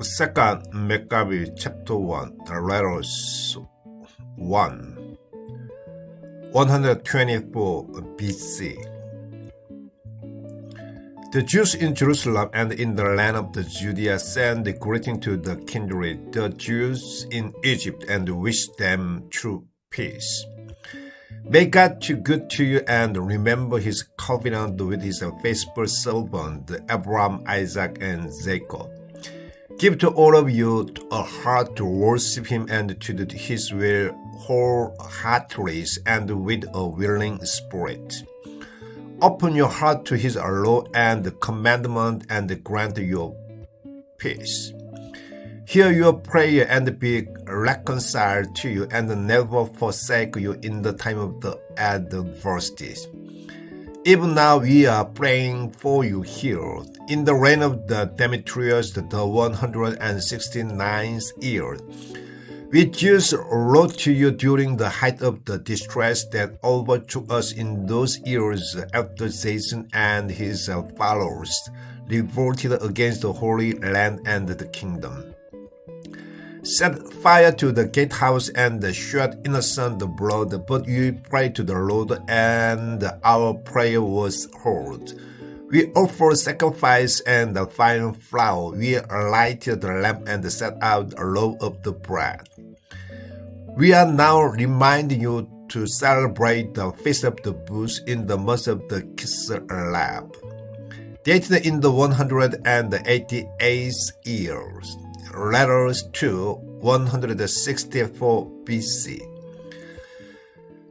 Second Maccabees chapter 1, letters 1, 124 BC. The Jews in Jerusalem and in the land of the Judea send greeting to the kindred, the Jews in Egypt, and wish them true peace. May God be good to you and remember his covenant with his faithful servant Abraham, Isaac, and Jacob. Give to all of you a heart to worship him and to do his will wholeheartedly and with a willing spirit. Open your heart to his law and commandment and grant you peace. Hear your prayer and be reconciled to you and never forsake you in the time of the adversities. Even now we are praying for you here. In the reign of the Demetrius, the 169th year, we Jews wrote to you during the height of the distress that overtook us in those years after Jason and his followers revolted against the Holy Land and the kingdom. Set fire to the gatehouse and shed innocent blood, but we prayed to the Lord, and our prayer was heard. We offered sacrifice and fine flour. We lighted the lamp and set out a loaf of the bread. We are now reminding you to celebrate the Feast of the Booths in the month of the Nab, dated in the 188th years. Letters to 164 BC.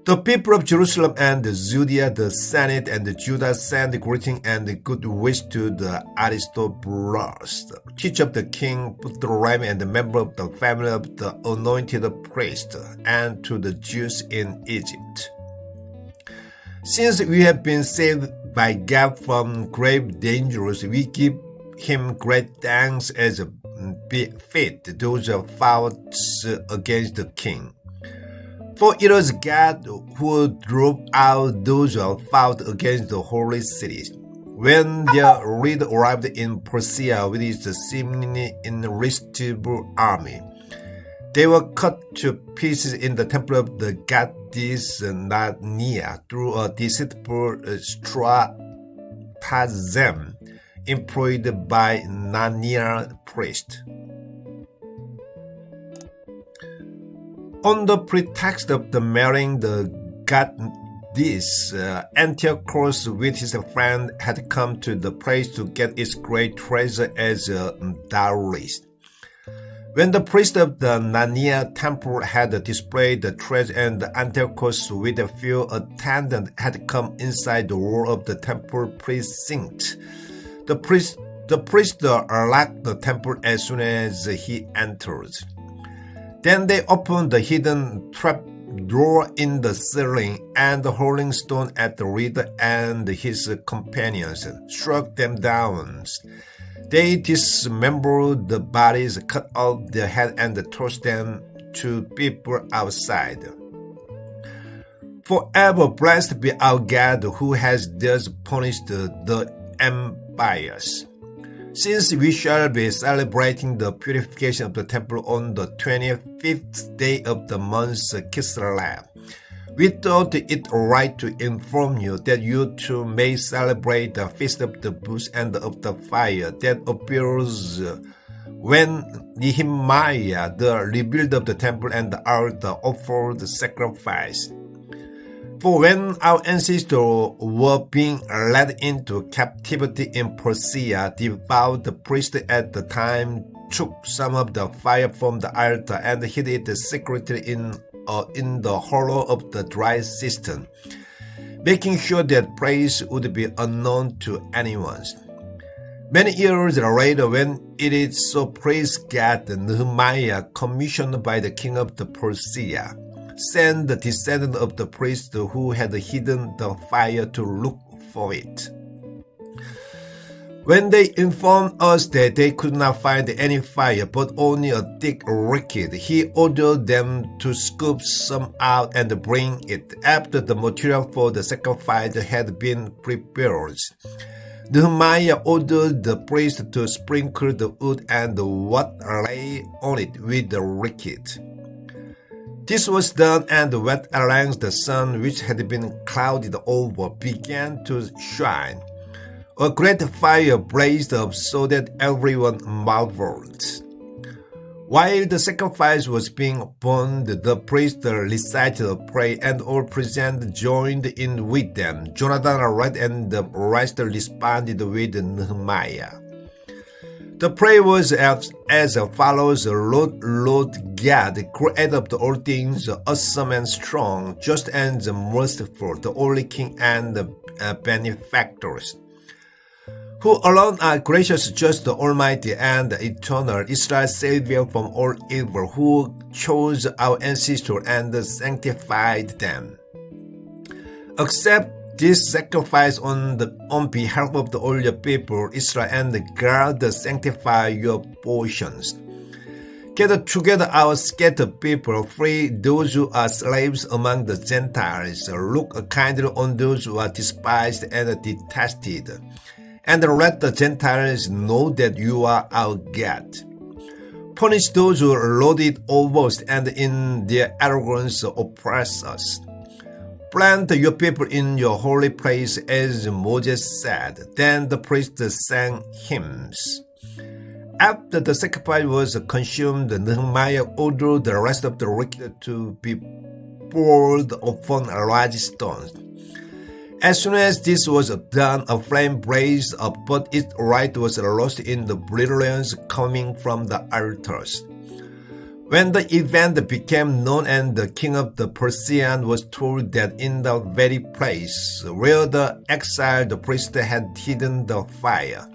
The people of Jerusalem and Judea, the Senate and Judah send greeting and good wish to the Aristobulus, teacher of the king, Ptolemy, and member of the family of the anointed priest, and to the Jews in Egypt. Since we have been saved by God from grave dangers, we give him great thanks as befit those foughts against the king. For it was God who drove out those who fought against the holy cities. When their leader arrived in Persia with his seemingly irresistible army, they were cut to pieces in the temple of the goddess Narnia through a deceitful stratagem employed by Narnia priest. On the pretext of the marrying the goddess, Antiochus with his friend had come to the place to get its great treasure as a dowry. When the priest of the Narnia temple had displayed the treasure and Antiochus with a few attendants had come inside the wall of the temple precinct, the priest locked the temple as soon as he entered. Then they opened the hidden trapdoor in the ceiling, and the rolling stone at the reader and his companions struck them down. They dismembered the bodies, cut off their head, and tossed them to people outside. Forever blessed be our God, who has thus punished the empires. Since we shall be celebrating the purification of the temple on the 25th day of the month Kislev, we thought it right to inform you that you too may celebrate the Feast of the Booths and of the Fire that appears when Nehemiah, the rebuilder of the temple and the altar, offered sacrifice. For when our ancestors were being led into captivity in Persia, devout priest at the time took some of the fire from the altar and hid it secretly in the hollow of the dry cistern, making sure that praise would be unknown to anyone. Many years later, when it is so praised God, Nehemiah, commissioned by the king of the Persia, sent the descendant of the priest who had hidden the fire to look for it. When they informed us that they could not find any fire but only a thick wick, he ordered them to scoop some out and bring it after the material for the sacrifice had been prepared. Nehemiah ordered the priest to sprinkle the wood and what lay on it with the liquid. This was done, and when at length the sun, which had been clouded over, began to shine, a great fire blazed up so that everyone marveled. While the sacrifice was being burned, the priest recited a prayer, and all present joined in with them. Jonathan read, and the rest responded with Nehemiah. The prayer was as follows: Lord God, creator of all things, awesome and strong, just and merciful, the only King and benefactors, who alone are gracious, just, almighty, and eternal, Israel's Savior from all evil, who chose our ancestors and sanctified them. Accept this sacrifice on behalf of all your people, Israel, and guard sanctify your portions. Gather together our scattered people, free those who are slaves among the Gentiles, look kindly on those who are despised and detested, and let the Gentiles know that you are our God. Punish those who lord it over us and in their arrogance oppress us. Plant your people in your holy place, as Moses said. Then the priests sang hymns. After the sacrifice was consumed, Nehemiah ordered the rest of the liquid to be poured upon large stones. As soon as this was done, a flame blazed up, but its light was lost in the brilliance coming from the altars. When the event became known, and the king of the Persians was told that in the very place where the exiled priest had hidden the fire,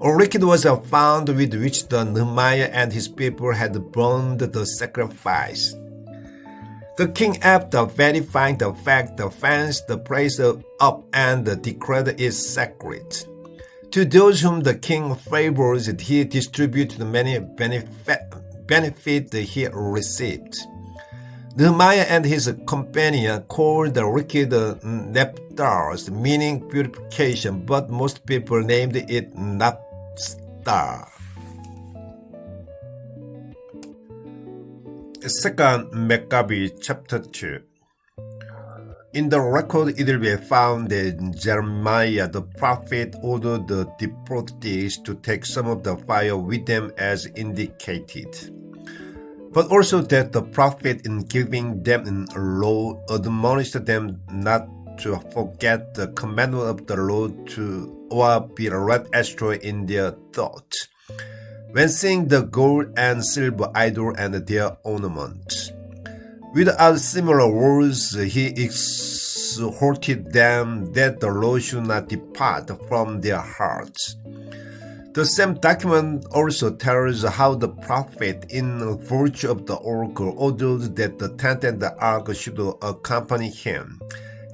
a liquid was found with which the Nehemiah and his people had burned the sacrifice. The king, after verifying the fact, fenced the place up and declared it sacred. To those whom the king favors, he distributed many benefit he received. Nehemiah and his companion called the liquid naphtars, meaning purification, but most people named it naphtha. Second Maccabees chapter 2. In the record it will be found that Jeremiah the prophet ordered the deportees to take some of the fire with them as indicated, but also that the prophet, in giving them a law, admonished them not to forget the commandment of the Lord or be led astray in their thoughts when seeing the gold and silver idol and their ornaments. Without similar words, he exhorted them that the law should not depart from their hearts. The same document also tells how the prophet, in virtue of the oracle, ordered that the tent and the ark should accompany him,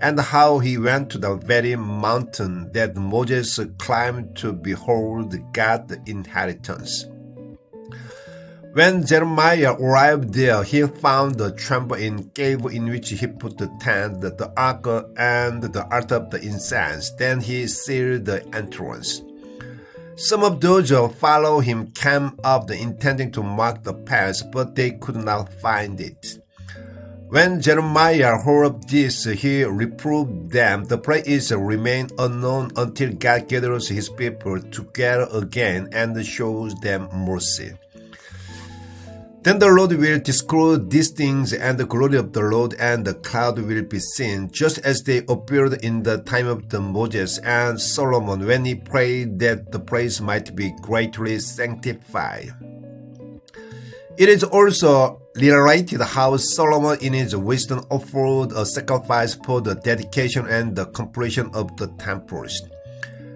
and how he went to the very mountain that Moses climbed to behold God's inheritance. When Jeremiah arrived there, he found the chamber in cave in which he put the tent, the ark, and the altar of the incense. Then he sealed the entrance. Some of those who followed him came up intending to mark the path, but they could not find it. When Jeremiah heard of this, he reproved them. The place remained unknown until God gathers his people together again and shows them mercy. Then the Lord will disclose these things, and the glory of the Lord and the cloud will be seen, just as they appeared in the time of the Moses and Solomon, when he prayed that the place might be greatly sanctified. It is also related how Solomon in his wisdom offered a sacrifice for the dedication and the completion of the temples.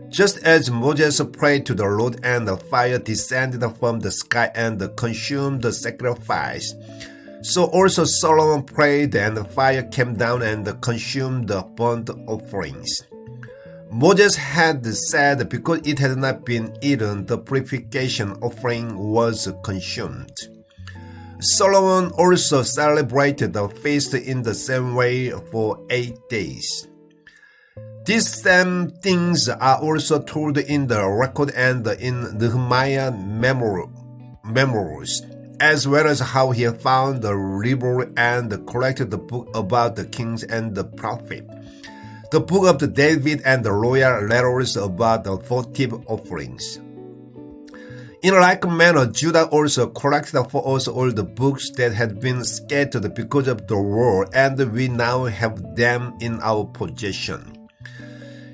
Just as Moses prayed to the Lord and the fire descended from the sky and consumed the sacrifice, so also Solomon prayed and the fire came down and consumed the burnt offerings. Moses had said because it had not been eaten, the purification offering was consumed. Solomon also celebrated the feast in the same way for 8 days. These same things are also told in the record and in Nehemiah memoirs, as well as how he found the river and collected the book about the kings and the prophet, the book of the David and the royal letters about the votive offerings. In like manner, Judah also collected for us all the books that had been scattered because of the war, and we now have them in our possession.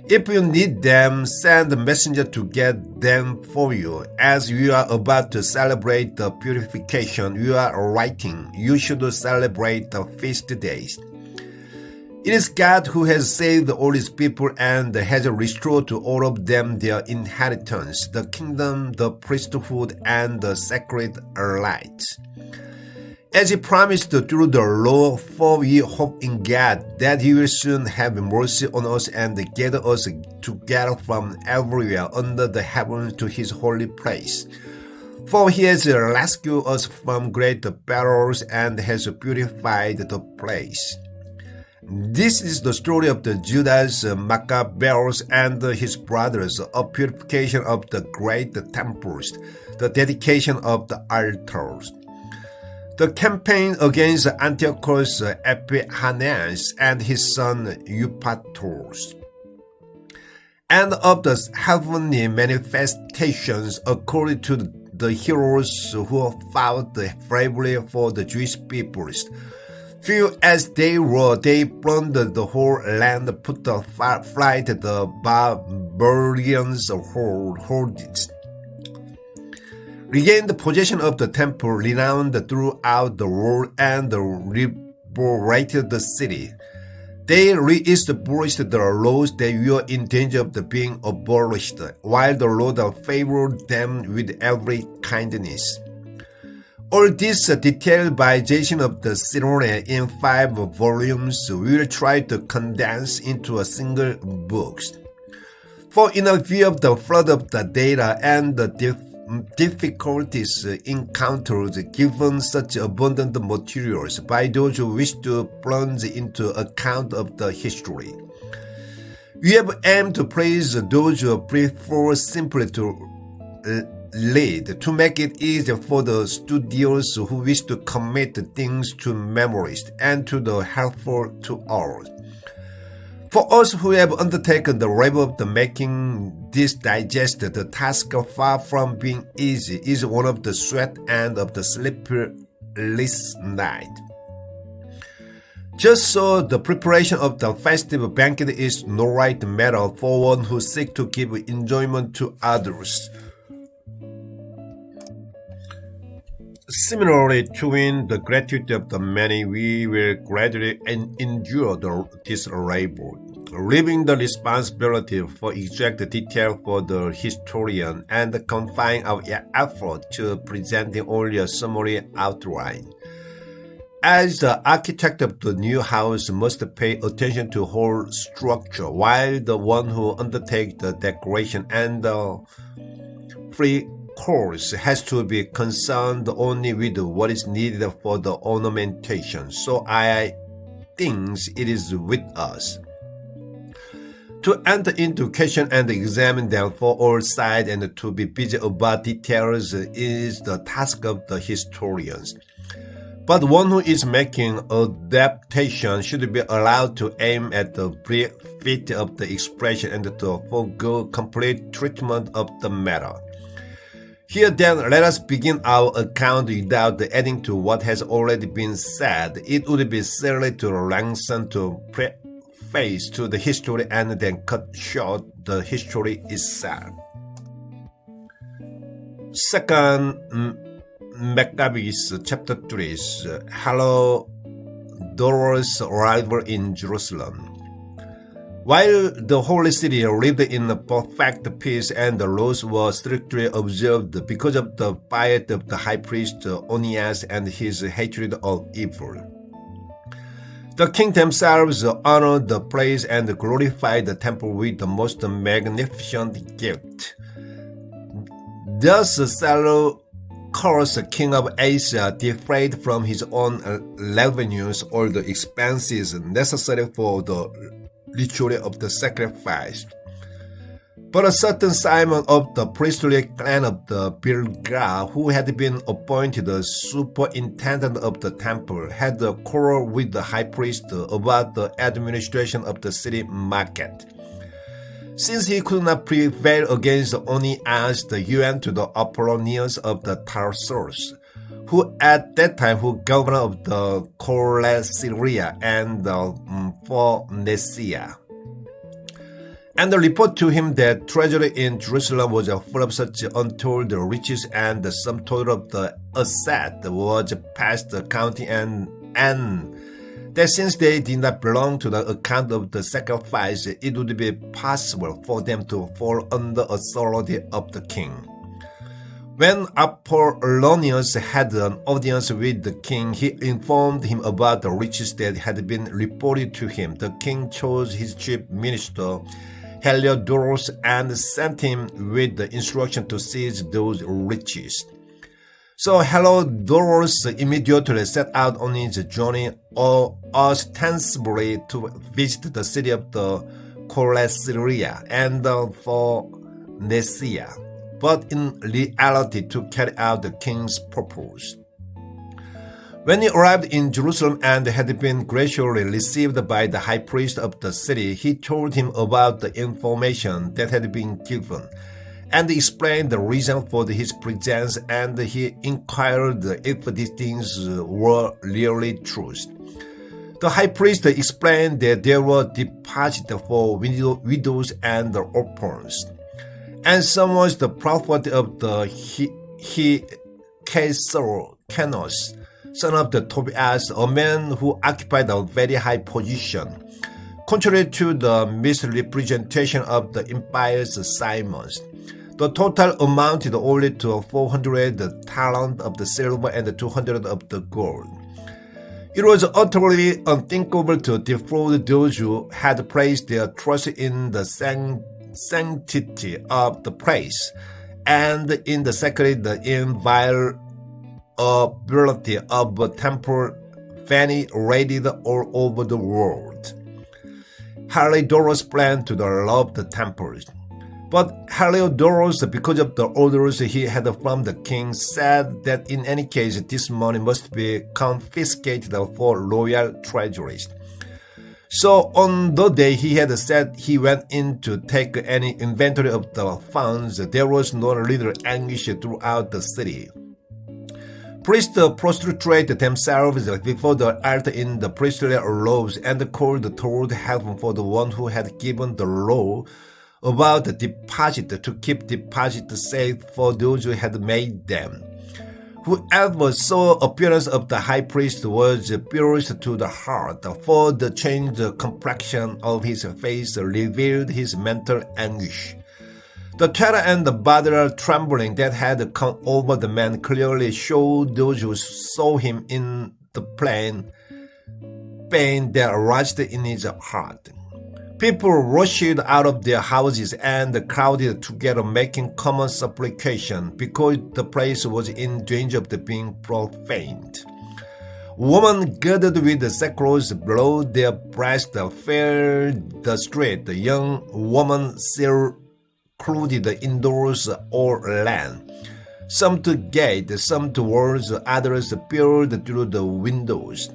If you need them, send a messenger to get them for you. As you are about to celebrate the purification you are writing, you should celebrate the feast days. It is God who has saved all his people and has restored to all of them their inheritance, the kingdom, the priesthood, and the sacred rights. As he promised through the law, for we hope in God that he will soon have mercy on us and gather us together from everywhere under the heavens to his holy place. For he has rescued us from great perils and has purified the place. This is the story of the Judah's Maccabees and his brothers, a purification of the great temples, the dedication of the altars, the campaign against Antiochus Epiphanes and his son Eupator, and of the heavenly manifestations according to the heroes who fought bravely for the Jewish peoples. Few as they were, they plundered the whole land, put to flight the barbarians' hordes, regained possession of the temple, renowned throughout the world, and liberated the city. They re-established the laws that were in danger of being abolished, while the Lord favored them with every kindness. All this detailed digression of the ceremony in 5 volumes we will try to condense into a single book. For in view of the flood of the data and the difficulties encountered given such abundant materials by those who wish to plunge into account of the history, we have aimed to praise those who prefer simply to lead, to make it easier for the studios who wish to commit things to memories, and to the helpful to all. For us who have undertaken the labor of making this digest, the task far from being easy is one of the sweat and of the sleepless night. Just so the preparation of the festive banquet is no right matter for one who seeks to give enjoyment to others. Similarly, to win the gratitude of the many, we will gradually endure this labor, leaving the responsibility for exact detail for the historian and confining our effort to presenting only a summary outline. As the architect of the new house must pay attention to whole structure, while the one who undertakes the decoration and the free course has to be concerned only with what is needed for the ornamentation. So I think it is with us. To enter into question and examine them for all sides and to be busy about details is the task of the historians. But one who is making adaptation should be allowed to aim at the breadth of the expression and to forego complete treatment of the matter. Here then, let us begin our account without adding to what has already been said. It would be silly to lengthen to preface to the history and then cut short the history itself. Second Maccabees chapter 3, Herodotus' arrival in Jerusalem. While the holy city lived in perfect peace and the laws were strictly observed because of the piety of the high priest Onias and his hatred of evil, the king themselves honored the place and glorified the temple with the most magnificent gift. Thus Seleucus, king of Asia, defrayed from his own revenues all the expenses necessary for the ritual of the sacrifice. But a certain Simon of the priestly clan of the Bilga, who had been appointed the superintendent of the temple, had a quarrel with the high priest about the administration of the city market. Since he could not prevail against Onias, the UN to the Apollonius of the Tarsus, who at that time were governor of the Coele-Syria and the Phoenicia. And the report to him that treasury in Jerusalem was full of such untold riches, and the sum total of the asset was past counting, and that since they did not belong to the account of the sacrifice, it would be possible for them to fall under authority of the king. When Apollonius had an audience with the king, he informed him about the riches that had been reported to him. The king chose his chief minister, Heliodorus, and sent him with the instruction to seize those riches. So Heliodorus immediately set out on his journey, ostensibly to visit the city of the Coele-Syria and Phoenicia, but in reality to carry out the king's purpose. When he arrived in Jerusalem and had been graciously received by the high priest of the city, he told him about the information that had been given, and explained the reason for his presence, and he inquired if these things were really true. The high priest explained that there were deposits for widows and orphans, and some was the prophet of the Canos, son of the Tobias, a man who occupied a very high position, contrary to the misrepresentation of the empire's Simons. The total amounted only to 400 talents of the silver and 200 of the gold. It was utterly unthinkable to defraud those who had placed their trust in the sanctity of the place and in the sacred inviolability of a temple venerated all over the world. Heliodorus planned to rob the temples. But Heliodorus, because of the orders he had from the king, said that in any case this money must be confiscated for royal treasuries. So on the day he had said he went in to take any inventory of the funds, there was no little anguish throughout the city. Priests prostrated themselves before the altar in the priestly robes and called toward heaven for the one who had given the law about the deposit to keep deposits safe for those who had made them. Whoever saw the appearance of the high priest was pierced to the heart, for the changed complexion of his face revealed his mental anguish. The terror and the bodily trembling that had come over the man clearly showed those who saw him in the pain that arose in his heart. People rushed out of their houses and crowded together, making common supplication because the place was in danger of being profaned. Women gathered with the sackcloth below their breasts filled the street. The young woman secluded indoors or ran, some to gate, some towards, others peered through the windows.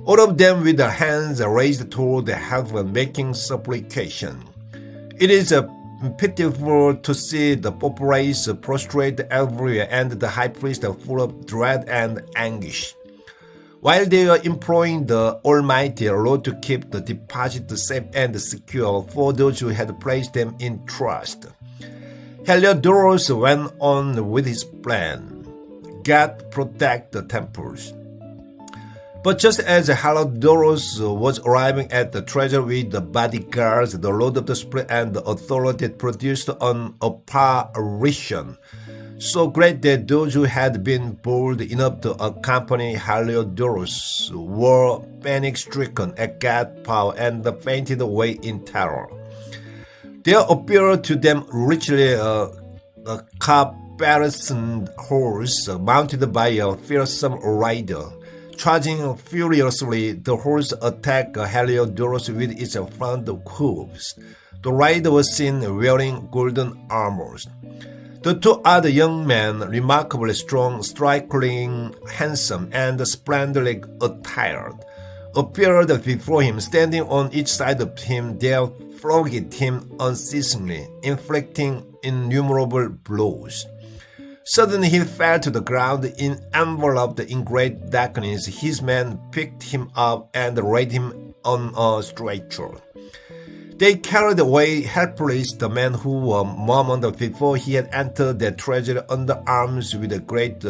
All of them with their hands raised toward heaven, making supplication. It is pitiful to see the populace prostrate everywhere and the high priest full of dread and anguish. While they are imploring the Almighty Lord to keep the deposit safe and secure for those who had placed them in trust, Heliodorus went on with his plan. God protect the temples. But just as Heliodorus was arriving at the treasury with the bodyguards, the Lord of the Spirit and the authority produced an apparition so great that those who had been bold enough to accompany Heliodorus were panic-stricken at God's power and fainted away in terror. There appeared to them richly a caparisoned horse mounted by a fearsome rider. Charging furiously, the horse attacked Heliodorus with its front hooves. The rider was seen wearing golden armor. The two other young men, remarkably strong, strikingly handsome, and splendidly attired, appeared before him. Standing on each side of him, they flogged him unceasingly, inflicting innumerable blows. Suddenly he fell to the ground, enveloped in great darkness. His men picked him up and laid him on a stretcher. They carried away helpless the man who a moment before he had entered their treasury under arms with a great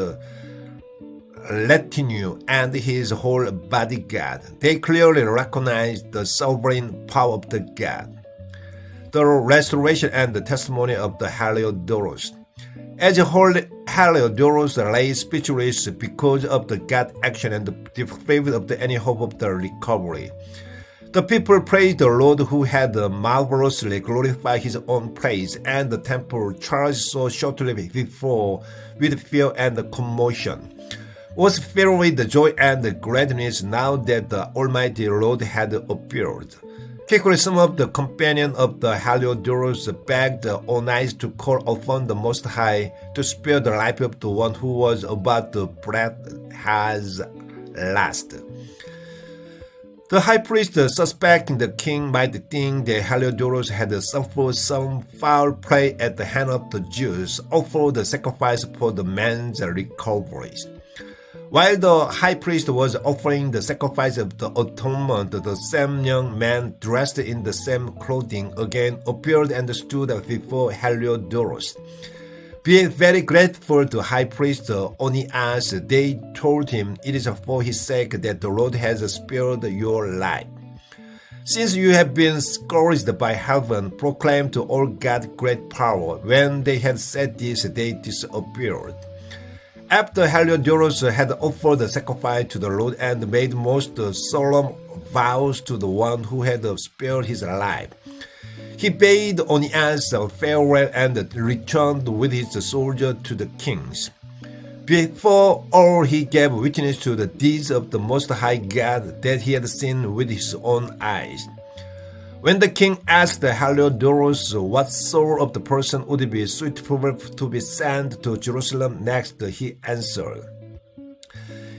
retinue and his whole bodyguard. They clearly recognized the sovereign power of the God, the restoration and the testimony of the Heliodorus. As Heliodorus lay speechless because of the God action and deprived of any hope of the recovery, the people praised the Lord who had marvelously glorified his own praise, and the temple, charged so shortly before with fear and commotion, was filled with joy and gladness now that the Almighty Lord had appeared. Quickly some of the companions of the Heliodorus begged Onias to call upon the Most High to spare the life of the one who was about to breathe his last. The high priest, suspecting the king might think that Heliodorus had suffered some foul play at the hand of the Jews, offered the sacrifice for the man's recovery. While the high priest was offering the sacrifice of the atonement, the same young man dressed in the same clothing again appeared and stood before Heliodorus. Being very grateful to high priest Onias, they told him, "It is for his sake that the Lord has spared your life. Since you have been scourged by heaven, proclaim to all God's great power." When they had said this, they disappeared. After Heliodorus had offered the sacrifice to the Lord and made most solemn vows to the one who had spared his life, he bade Onias farewell and returned with his soldiers to the kings. Before all, he gave witness to the deeds of the Most High God that he had seen with his own eyes. When the king asked Heliodorus what sort of the person would be suitable to be sent to Jerusalem next, he answered,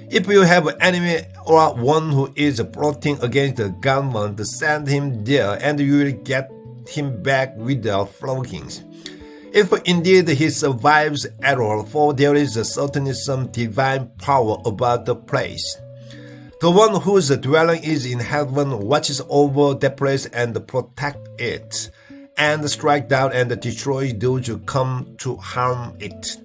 "If you have an enemy or one who is plotting against the government, send him there, and you will get him back without floggings. If indeed he survives at all, for there is certainly some divine power about the place. The one whose dwelling is in heaven watches over that place and protects it, and strike down and destroy those who come to harm it."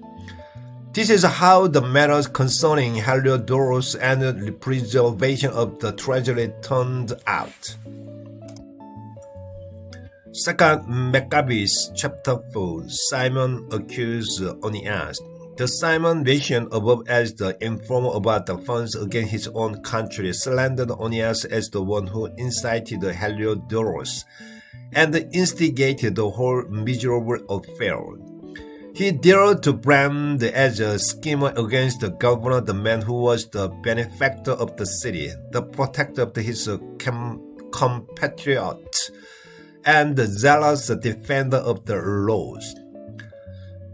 This is how the matters concerning Heliodorus and the preservation of the treasury turned out. 2 Maccabees chapter 4. Simon accused Onias. The Simon mentioned above as the informer about the funds against his own country slandered Onias as the one who incited Heliodorus and instigated the whole miserable affair. He dared to brand as a schemer against the governor the man who was the benefactor of the city, the protector of his compatriot, and the zealous defender of the laws.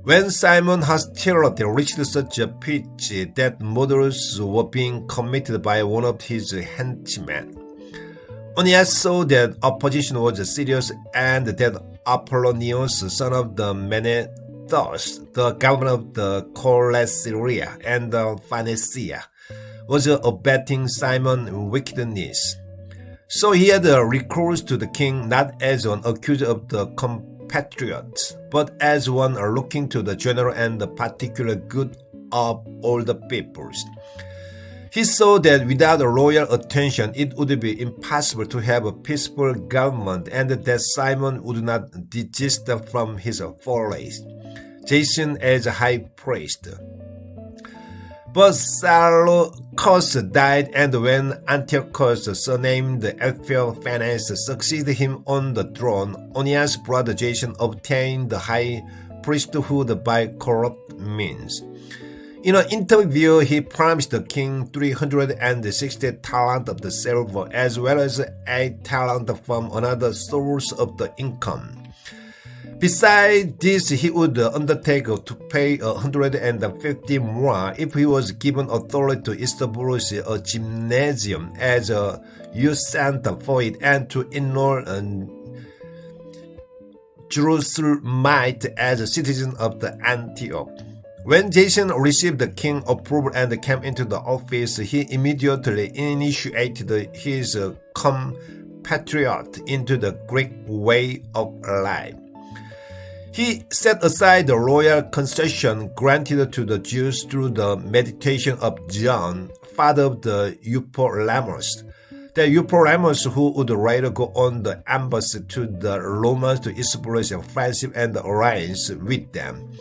When Simon's hostility reached such a pitch that murders were being committed by one of his henchmen, Onias saw that opposition was serious and that Apollonius, son of the Menethus, the governor of the Coelesyria and Phoenicia, was abetting Simon's wickedness. So he had recourse to the king not as an accuser of the compatriots, but as one looking to the general and the particular good of all the peoples. He saw that without royal attention it would be impossible to have a peaceful government, and that Simon would not desist from his follies, Jason as high priest. But Seleucus died, and when Antiochus, surnamed Epiphanes, succeeded him on the throne, Onias' brother Jason obtained the high priesthood by corrupt means. In an interview, he promised the king 360 talents of the silver as well as 8 talents from another source of the income. Besides this, he would undertake to pay 150 more if he was given authority to establish a gymnasium as a youth center for it and to enroll Jerusalemites as a citizen of the Antioch. When Jason received the king's approval and came into the office, he immediately initiated his compatriot into the Greek way of life. He set aside the royal concession granted to the Jews through the meditation of John, father of the Eupolemus. The Eupolemus who would later go on the embassy to the Romans to establish a friendship and alliance with them.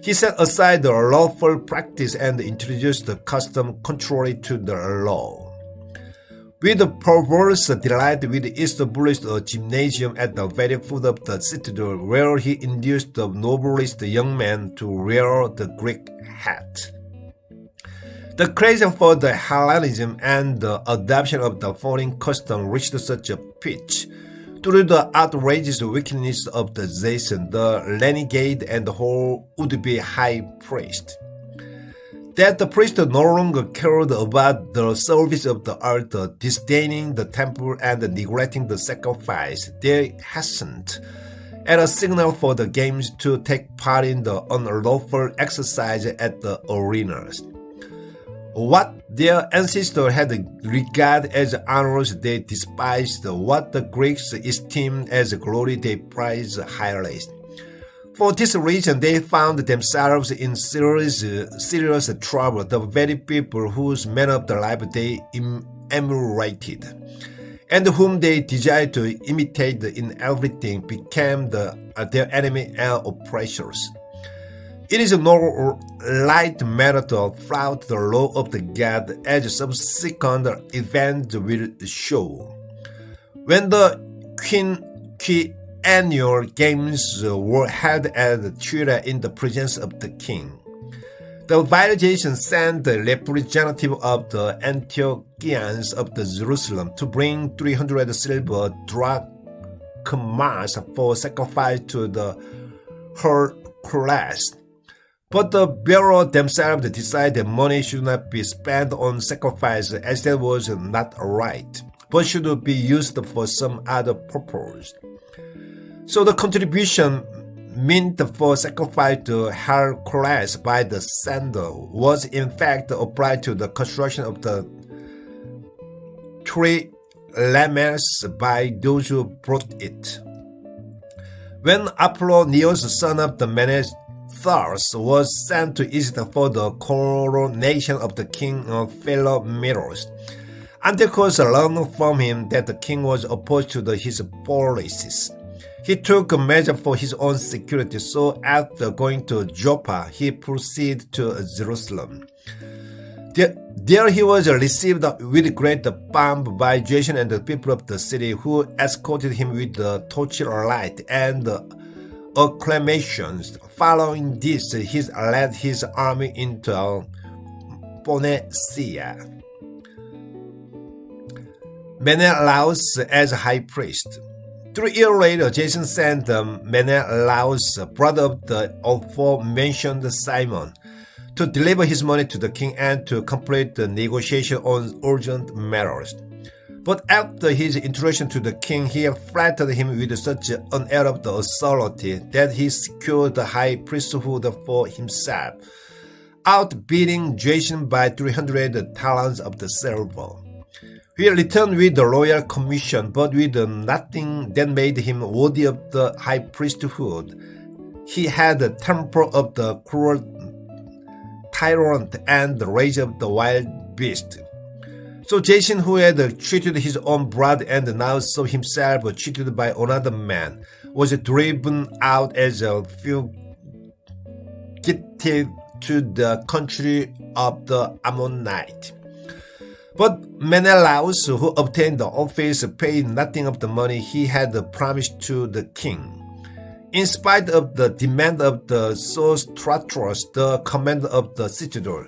He set aside the lawful practice and introduced the custom contrary to the law. With perverse delight, he established a gymnasium at the very foot of the citadel, where he induced the noblest young men to wear the Greek hat. The craze for the Hellenism and the adoption of the foreign custom reached such a pitch through the outrageous wickedness of the Jason, the renegade and the whole would-be high priest, that the priest no longer cared about the service of the altar, disdaining the temple and neglecting the sacrifice. They hastened at a signal for the games to take part in the unlawful exercise at the arenas. What their ancestors had regarded as honors they despised, what the Greeks esteemed as glory they prized highly. For this reason, they found themselves in serious trouble. The very people whose manner of life they emulated, and whom they desired to imitate in everything, became their enemy and oppressors. It is no light matter to flout the law of the God, as subsequent events will show. When the annual games were held at Tyre in the presence of the king, the violation sent the representative of the Antiochians of the Jerusalem to bring 300 silver drachmas for sacrifice to the Hercules. But the bearers themselves decided that money should not be spent on sacrifice, as that was not right, but should be used for some other purpose. So the contribution meant for sacrifice to Hercules by the sender was in fact applied to the construction of the three laments by those who brought it. When Apollonius, son of the Menethus, was sent to Egypt for the coronation of the king of Philomelos, Antiochus learned from him that the king was opposed to his policies. He took a measure for his own security, so after going to Joppa, he proceeded to Jerusalem. There he was received with great pomp by Jason and the people of the city, who escorted him with the torchlight and acclamations. Following this, he led his army into Phoenicia. Menelaus as high priest. 3 years later, Jason sent Menelaus, brother of the aforementioned Simon, to deliver his money to the king and to complete the negotiation on urgent matters. But after his introduction to the king, he flattered him with such an air of the authority that he secured the high priesthood for himself, outbidding Jason by 300 talents of the silver. He returned with the royal commission, but with nothing that made him worthy of the high priesthood. He had the temper of the cruel tyrant and the rage of the wild beast. So Jason, who had treated his own brother and now saw himself treated by another man, was driven out as a fugitive to the country of the Ammonites. But Menelaus, who obtained the office, paid nothing of the money he had promised to the king. In spite of the demand of the Sosistratos, the commander of the citadel,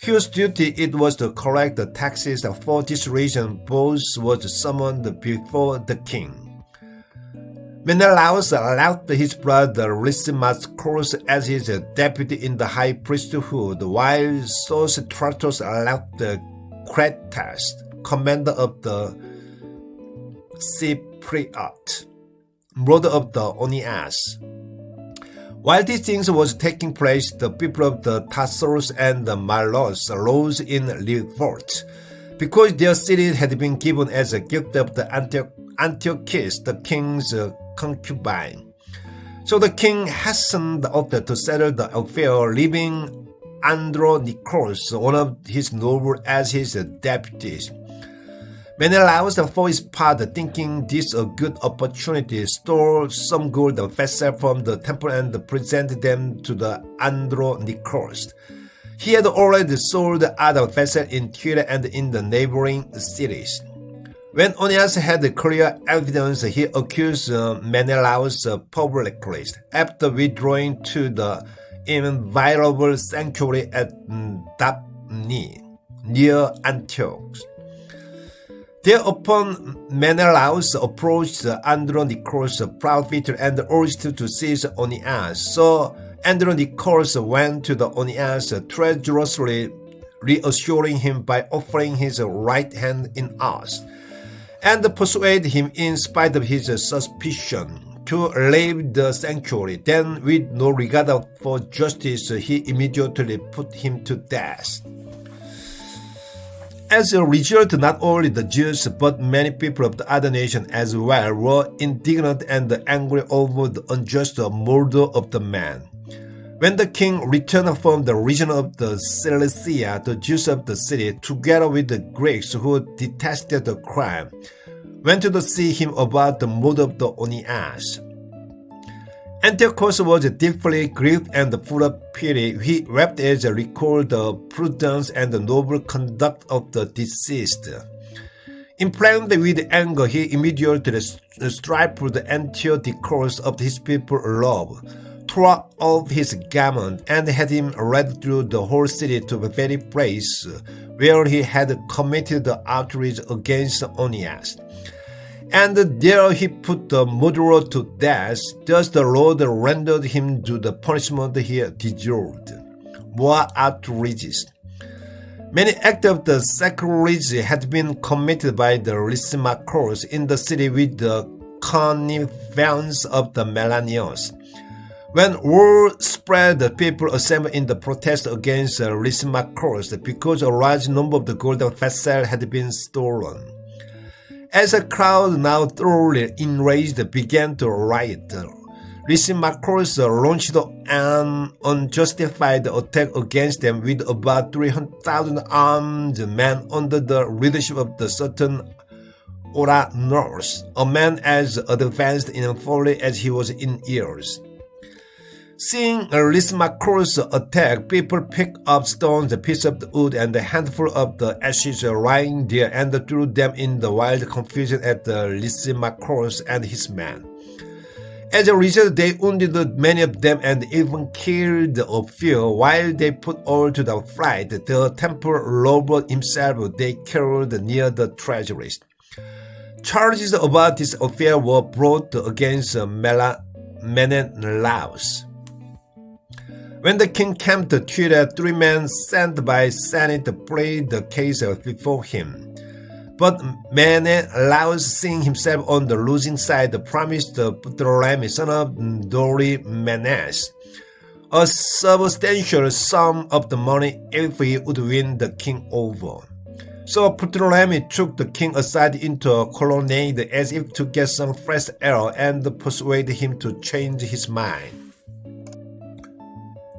whose duty it was to collect the taxes. For this reason, Bose was summoned before the king. Menelaus allowed his brother Lysimachus as his deputy in the high priesthood, while Sosistratos allowed Cretas, commander of the Cypriot, brother of the Onias. While these things was taking place, the people of the Tarsus and the Malos rose in revolt, because their city had been given as a gift of the Antiochus, the king's concubine. So the king hastened the order to settle the affair, leaving Andronicus, one of his nobles, as his deputy. Menelaus, for his part, thinking this a good opportunity, stole some gold vessels from the temple and presented them to the Andronicus. He had already sold other vessels in Tyre and in the neighboring cities. When Onias had clear evidence, he accused Menelaus publicly. After withdrawing to the inviolable sanctuary at Daphne, near Antioch. Thereupon Menelaus approached Andronicus, proud victor, and urged to seize Onias. So Andronicus went to the Onias, treacherously reassuring him by offering his right hand in arms, and persuaded him, in spite of his suspicion, to leave the sanctuary. Then, with no regard for justice, he immediately put him to death. As a result, not only the Jews, but many people of the other nations as well were indignant and angry over the unjust murder of the man. When the king returned from the region of the Cilicia, the Jews of the city, together with the Greeks who detested the crime, went to see him about the murder of the Onias. Antiochus was deeply grieved and full of pity. He wept as he recalled the prudence and the noble conduct of the deceased. Inflamed with anger, he immediately stripped the Antiochus of his people's love, tore off his garment, and had him led through the whole city to the very place where he had committed the outrage against Onias. And there he put the murderer to death. Thus the Lord rendered him to the punishment he deserved. More outrages. Many acts of the sacrilege had been committed by the Lysimachus in the city with the connivance of the Melanians. When word spread, the people assembled in the protest against Lysimachus because a large number of the golden vessels had been stolen. As a crowd, now thoroughly enraged, began to riot, Lysimachus launched an unjustified attack against them with about 300,000 armed men under the leadership of the certain Ouranos, a man as advanced in folly as he was in years. Seeing Lysimachus attack, people picked up stones, a piece of the wood, and a handful of the ashes lying there, and threw them in the wild confusion at Lysimachus and his men. As a result, they wounded many of them and even killed a few. While they put all to the flight, the temple robber himself they killed near the treasuries. Charges about this affair were brought against Menelaus. When the king came to Tyre, 3 men sent by Senate pleaded the case before him. But Menelaus, seeing himself on the losing side, promised Ptolemy, son of Dorymenes, a substantial sum of the money if he would win the king over. So Ptolemy took the king aside into a colonnade as if to get some fresh air and persuaded him to change his mind.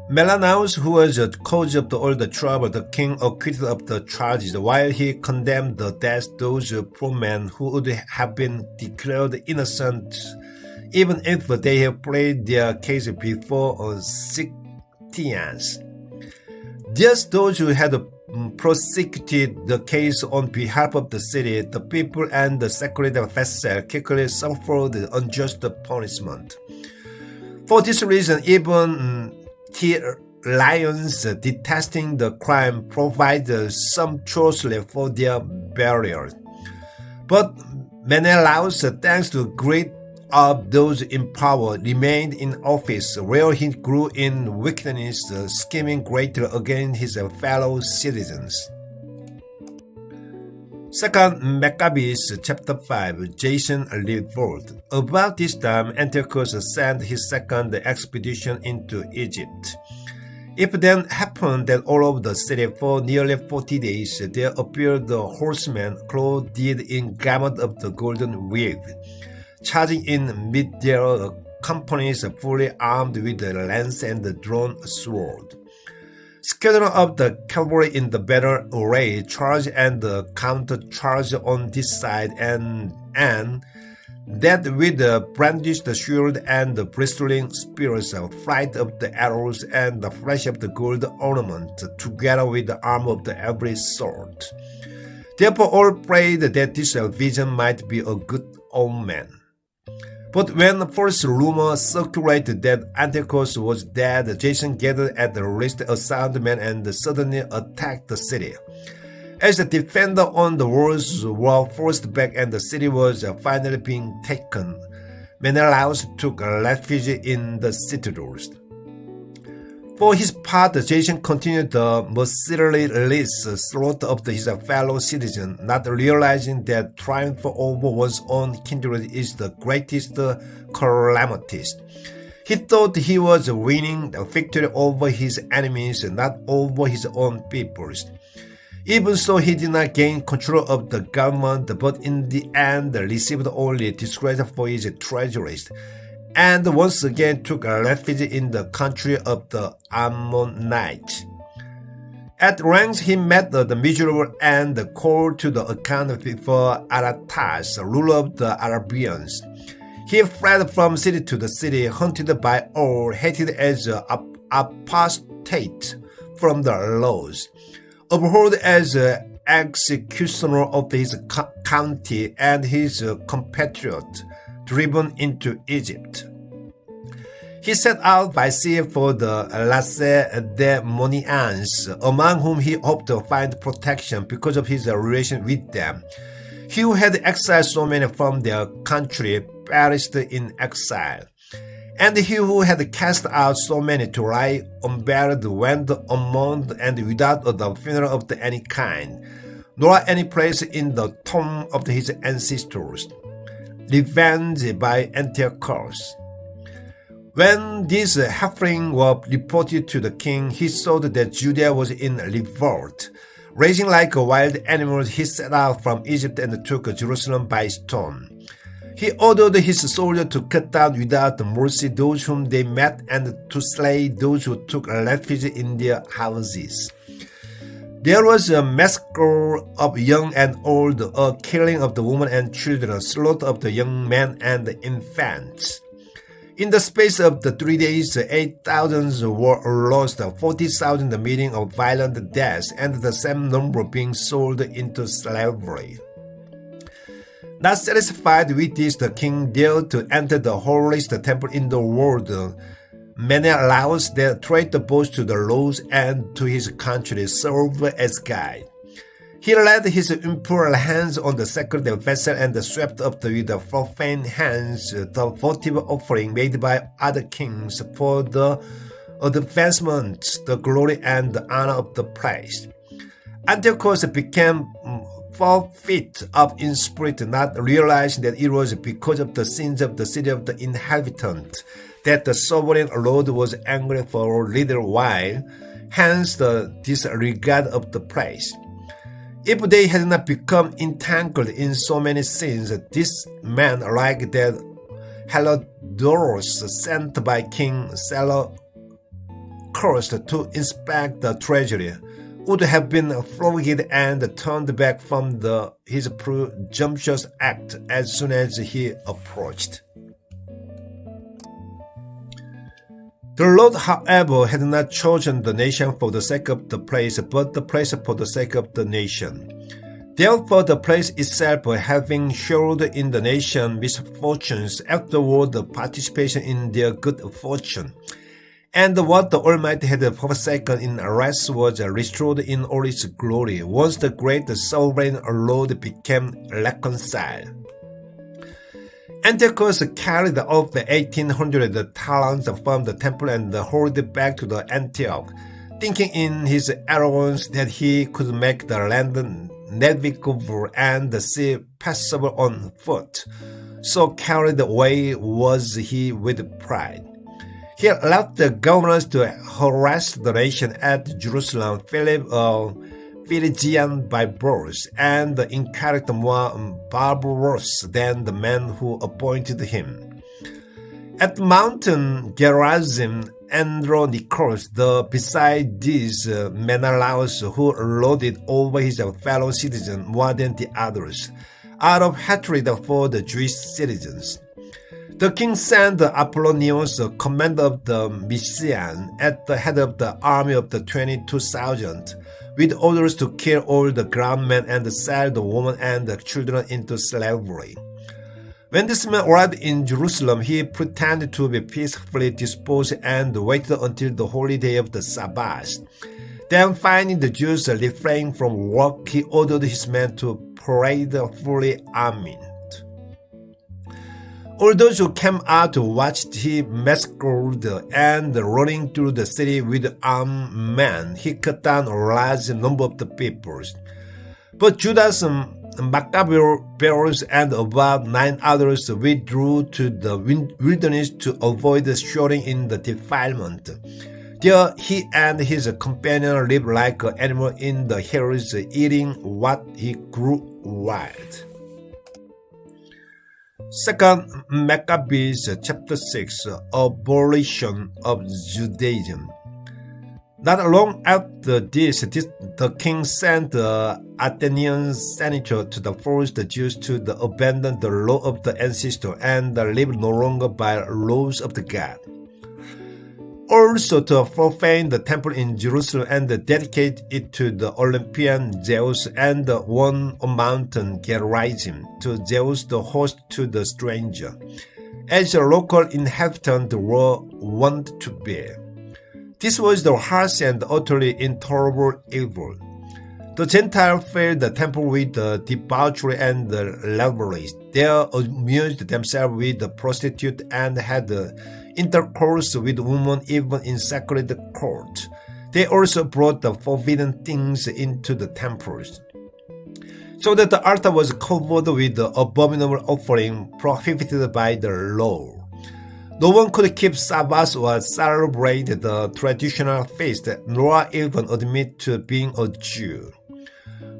Menelaus, who was the cause of all the trouble, the king acquitted of the charges, while he condemned the death those poor men who would have been declared innocent even if they had played their case before Sictians. Thus those who had prosecuted the case on behalf of the city, the people, and the sacred vessel quickly suffered unjust punishment. For this reason, even lions detesting the crime provide sumptuously for their burial. But Menelaus, thanks to great of those in power, remained in office, where he grew in wickedness, scheming greatly against his fellow citizens. 2 Maccabees chapter 5, Jason revolt. About this time, Antiochus sent his second expedition into Egypt. It then happened that all over the city for nearly 40 days there appeared the horsemen clothed in garment of the golden weave, charging in mid their companies fully armed with the lance and the drawn sword. Squadron of the cavalry in the battle array charge and counter-charge on this side, and that with the brandished shield and the bristling spears, flight of the arrows, and the flash of the gold ornament, together with the armor of every sort. Therefore all prayed that this vision might be a good omen. But when the first rumor circulated that Antiochus was dead, Jason gathered at the least a sound man and suddenly attacked the city. As the defender on the walls were forced back and the city was finally being taken, Menelaus took refuge in the citadels. For his part, Jason continued the merciless slaughter of his fellow citizens, not realizing that triumph over one's own kindred is the greatest calamities. He thought he was winning the victory over his enemies, not over his own peoples. Even so, he did not gain control of the government, but in the end received only disgrace for his treacheries, and once again took refuge in the country of the Ammonites. At length he met the miserable and called to the account before Aratas, ruler of the Arabians. He fled from city to the city, hunted by all, hated as apostate from the laws, abhorred as executioner of his county and his compatriot, driven into Egypt. He set out by sea for the Lacedaemonians, among whom he hoped to find protection because of his relation with them. He who had exiled so many from their country perished in exile, and he who had cast out so many to lie unburied went unmourned and without the funeral of any kind, nor any place in the tomb of his ancestors. Revenge by Antiochus. When these happenings were reported to the king, he saw that Judea was in revolt. Raging like a wild animal, he set out from Egypt and took Jerusalem by storm. He ordered his soldiers to cut down without mercy those whom they met and to slay those who took refuge in their houses. There was a massacre of young and old, a killing of the women and children, a slaughter of the young men and the infants. In the space of the 3 days, 8,000 were lost, 40,000 meeting of violent deaths, and the same number being sold into slavery. Not satisfied with this, the king dared to enter the holiest temple in the world. Menelaus that traced both to the laws and to his country served as guide. He laid his impure hands on the sacred vessel and swept up with the profane hands the votive offering made by other kings for the advancement, the glory, and the honor of the place. Antiochus became forfeit up in spirit, not realizing that it was because of the sins of the city of the inhabitants that the sovereign Lord was angry for a little while, hence the disregard of the place. If they had not become entangled in so many sins, this man like that Helodoros sent by King Seleucus to inspect the treasury would have been flogged and turned back from his presumptuous act as soon as he approached. The Lord, however, had not chosen the nation for the sake of the place, but the place for the sake of the nation. Therefore, the place itself, having shared in the nation's misfortunes, afterward participation in their good fortune, and what the Almighty had forsaken in rest was restored in all its glory, once the great sovereign Lord became reconciled. Antiochus carried off 1,800 talents from the temple and hurried back to the Antioch, thinking in his arrogance that he could make the land navigable and the sea passable on foot. So carried away was he with pride. He left the governors to harass the nation at Jerusalem, Philip, Phrygian by birth, and in character more barbarous than the man who appointed him. At Mountain Gerizim, Andronicus, beside these Menelaus, who lorded over his fellow citizens more than the others, out of hatred for the Jewish citizens. The king sent Apollonius, commander of the Mysians, at the head of the army of the 22,000, with orders to kill all the ground men and sell the women and the children into slavery. When this man arrived in Jerusalem, he pretended to be peacefully disposed and waited until the holy day of the Sabbath. Then, finding the Jews refraining from work, he ordered his men to parade fully armed. All those who came out to watch him massacred and running through the city with armed men, he cut down a large number of the people. But Judas, Maccabees, and about 9 others withdrew to the wilderness to avoid shouting in the defilement. There he and his companion lived like an animal in the hills, eating what he grew wild. 2 Maccabees chapter 6, Abolition of Judaism. Not long after this, the king sent the Athenian senator to force the Jews to abandon the law of the ancestors and live no longer by laws of the God. Also to profane the temple in Jerusalem and dedicate it to the Olympian Zeus, and one on Mountain Gerizim to Zeus, the host to the stranger, as the local inhabitants were wont to be. This was the harsh and utterly intolerable evil. The Gentiles filled the temple with debauchery and revelry. They amused themselves with the prostitute and had intercourse with women even in sacred courts. They also brought the forbidden things into the temples, so that the altar was covered with the abominable offering prohibited by the law. No one could keep Sabbath or celebrate the traditional feast, nor even admit to being a Jew.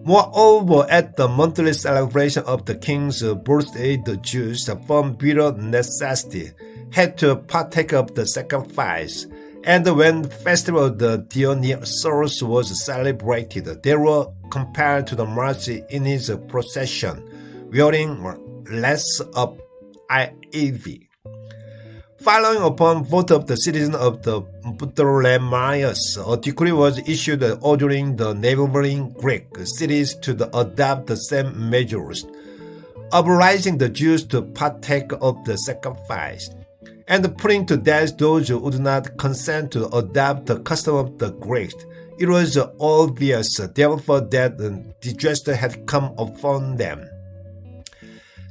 Moreover, at the monthly celebration of the king's birthday, the Jews, from bitter necessity, had to partake of the sacrifice. And when the festival of the Dionysus was celebrated, they were compelled to the march in his procession, wearing less of ivy. Following upon vote of the citizens of the Ptolemaios, a decree was issued ordering the neighboring Greek cities to adopt the same measures, obliging the Jews to partake of the sacrifice, and putting to death those who would not consent to adopt the custom of the Greeks. It was obvious, therefore, that the disaster had come upon them.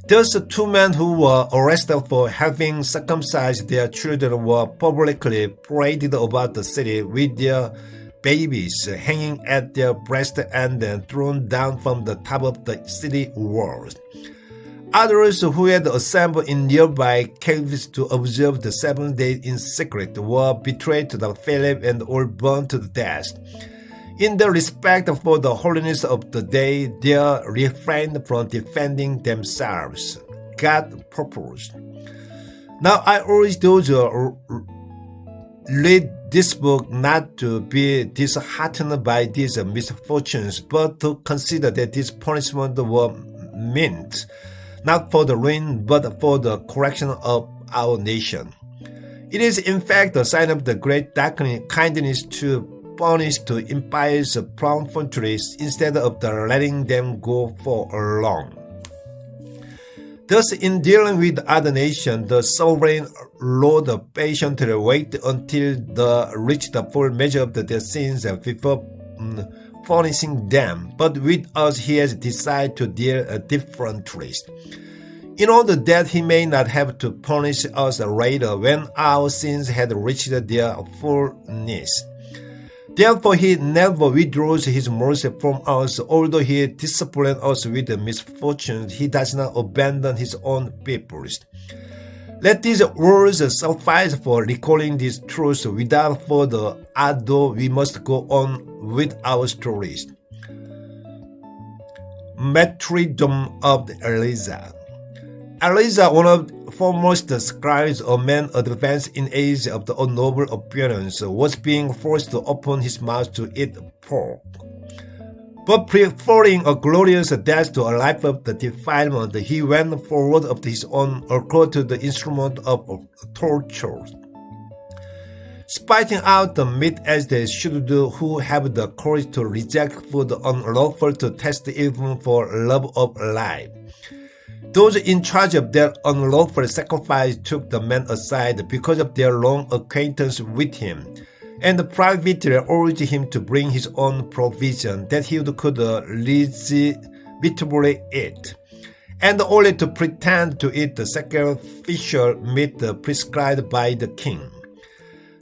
Thus, 2 men who were arrested for having circumcised their children were publicly paraded about the city with their babies hanging at their breasts and then thrown down from the top of the city walls. Others who had assembled in nearby caves to observe the 7th day in secret were betrayed to the Philip and all burned to death. In the respect for the holiness of the day, they refrained from defending themselves. God purposed. Now I urge those who read this book not to be disheartened by these misfortunes, but to consider that these punishments were meant not for the ruin, but for the correction of our nation. It is in fact a sign of the great kindness to punished to impious perfunctories instead of letting them go for long. Thus, in dealing with other nations, the sovereign Lord patiently waited until they reached the full measure of their sins before punishing them. But with us, he has decided to deal differently, in order that he may not have to punish us later when our sins had reached their fullness. Therefore, he never withdraws his mercy from us. Although he disciplines us with misfortunes, he does not abandon his own people. Let these words suffice for recalling these truths. Without further ado, we must go on with our stories. Martyrdom of Elijah. Elijah, one of the foremost scribes, a man advanced in age of the noble appearance, was being forced to open his mouth to eat pork. But preferring a glorious death to a life of the defilement, he went forward of his own accord to the instrument of torture, spitting out the meat as they should do who have the courage to reject food unlawful to test even for love of life. Those in charge of their unlawful sacrifice took the man aside because of their long acquaintance with him, and privately urged him to bring his own provision that he could legitimately eat, and only to pretend to eat the sacrificial meat prescribed by the king.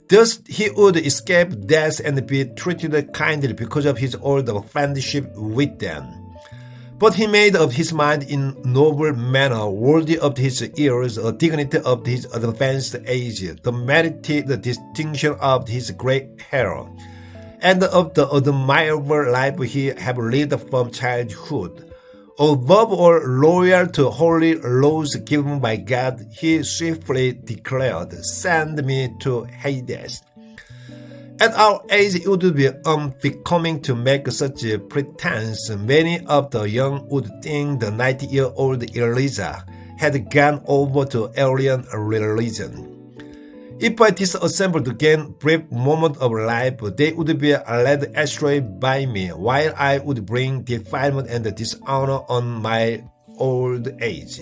Thus he would escape death and be treated kindly because of his old friendship with them. But he made up his mind in noble manner, worthy of his years, a dignity of his advanced age, the merited distinction of his great hero, and of the admirable life he had lived from childhood. Above all, loyal to holy laws given by God, he swiftly declared, "Send me to Hades." At our age, it would be unbecoming to make such a pretense. Many of the young would think the 90-year-old Elijah had gone over to alien religion. If I disassembled to gain brief moment of life, they would be led astray by me, while I would bring defilement and dishonor on my old age.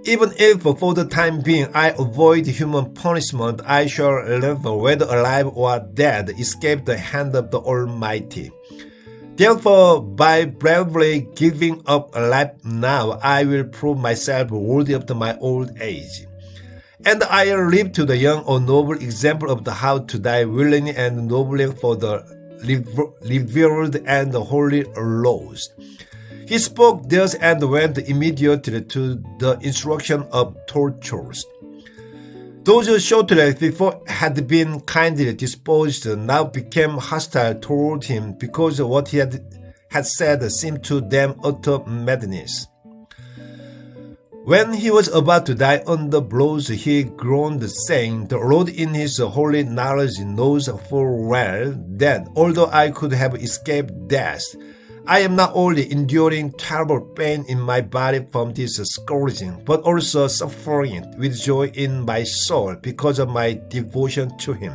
Even if for the time being I avoid human punishment, I shall never, whether alive or dead, escape the hand of the Almighty. Therefore, by bravely giving up life now, I will prove myself worthy of my old age. And I will live to the young a noble example of how to die willingly and nobly for the revered and holy laws. He spoke thus and went immediately to the instruction of tortures. Those who shortly before had been kindly disposed now became hostile toward him because what he had said seemed to them utter madness. When he was about to die under blows, he groaned, saying, "The Lord in his holy knowledge knows full well that although I could have escaped death, I am not only enduring terrible pain in my body from this scourging, but also suffering with joy in my soul because of my devotion to him."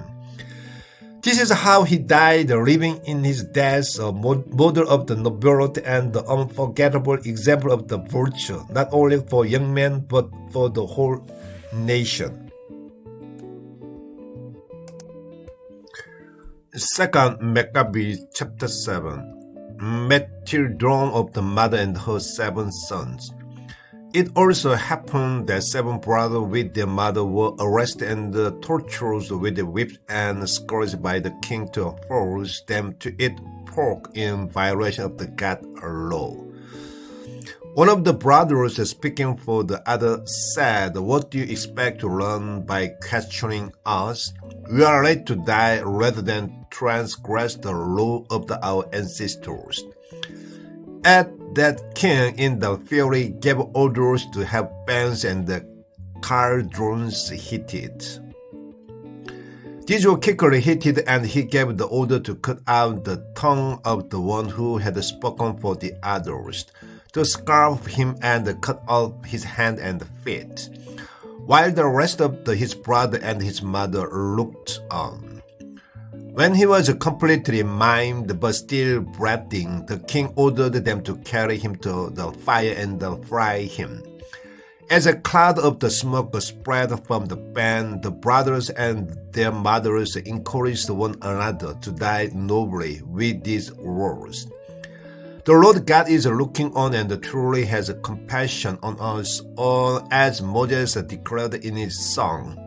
This is how he died, living in his death a model of the nobility and the unforgettable example of the virtue, not only for young men, but for the whole nation. Second Maccabees chapter 7. Martyrdom of the mother and her 7 sons. It also happened that 7 brothers with their mother were arrested and tortured with whips and scourged by the king to force them to eat pork in violation of the God law. One of the brothers, speaking for the other, said, "What do you expect to learn by questioning us? We are ready to die rather than transgress the law of our ancestors." At that king in the fury gave orders to have pans and cauldrons heated. These were quickly heated, and he gave the order to cut out the tongue of the one who had spoken for the others, to scarf him and cut off his hand and feet, while the rest of his brother and his mother looked on. When he was completely maimed but still breathing, the king ordered them to carry him to the fire and fry him. As a cloud of the smoke spread from the pan, the brothers and their mothers encouraged one another to die nobly with these words. The Lord God is looking on and truly has compassion on us all, as Moses declared in his song,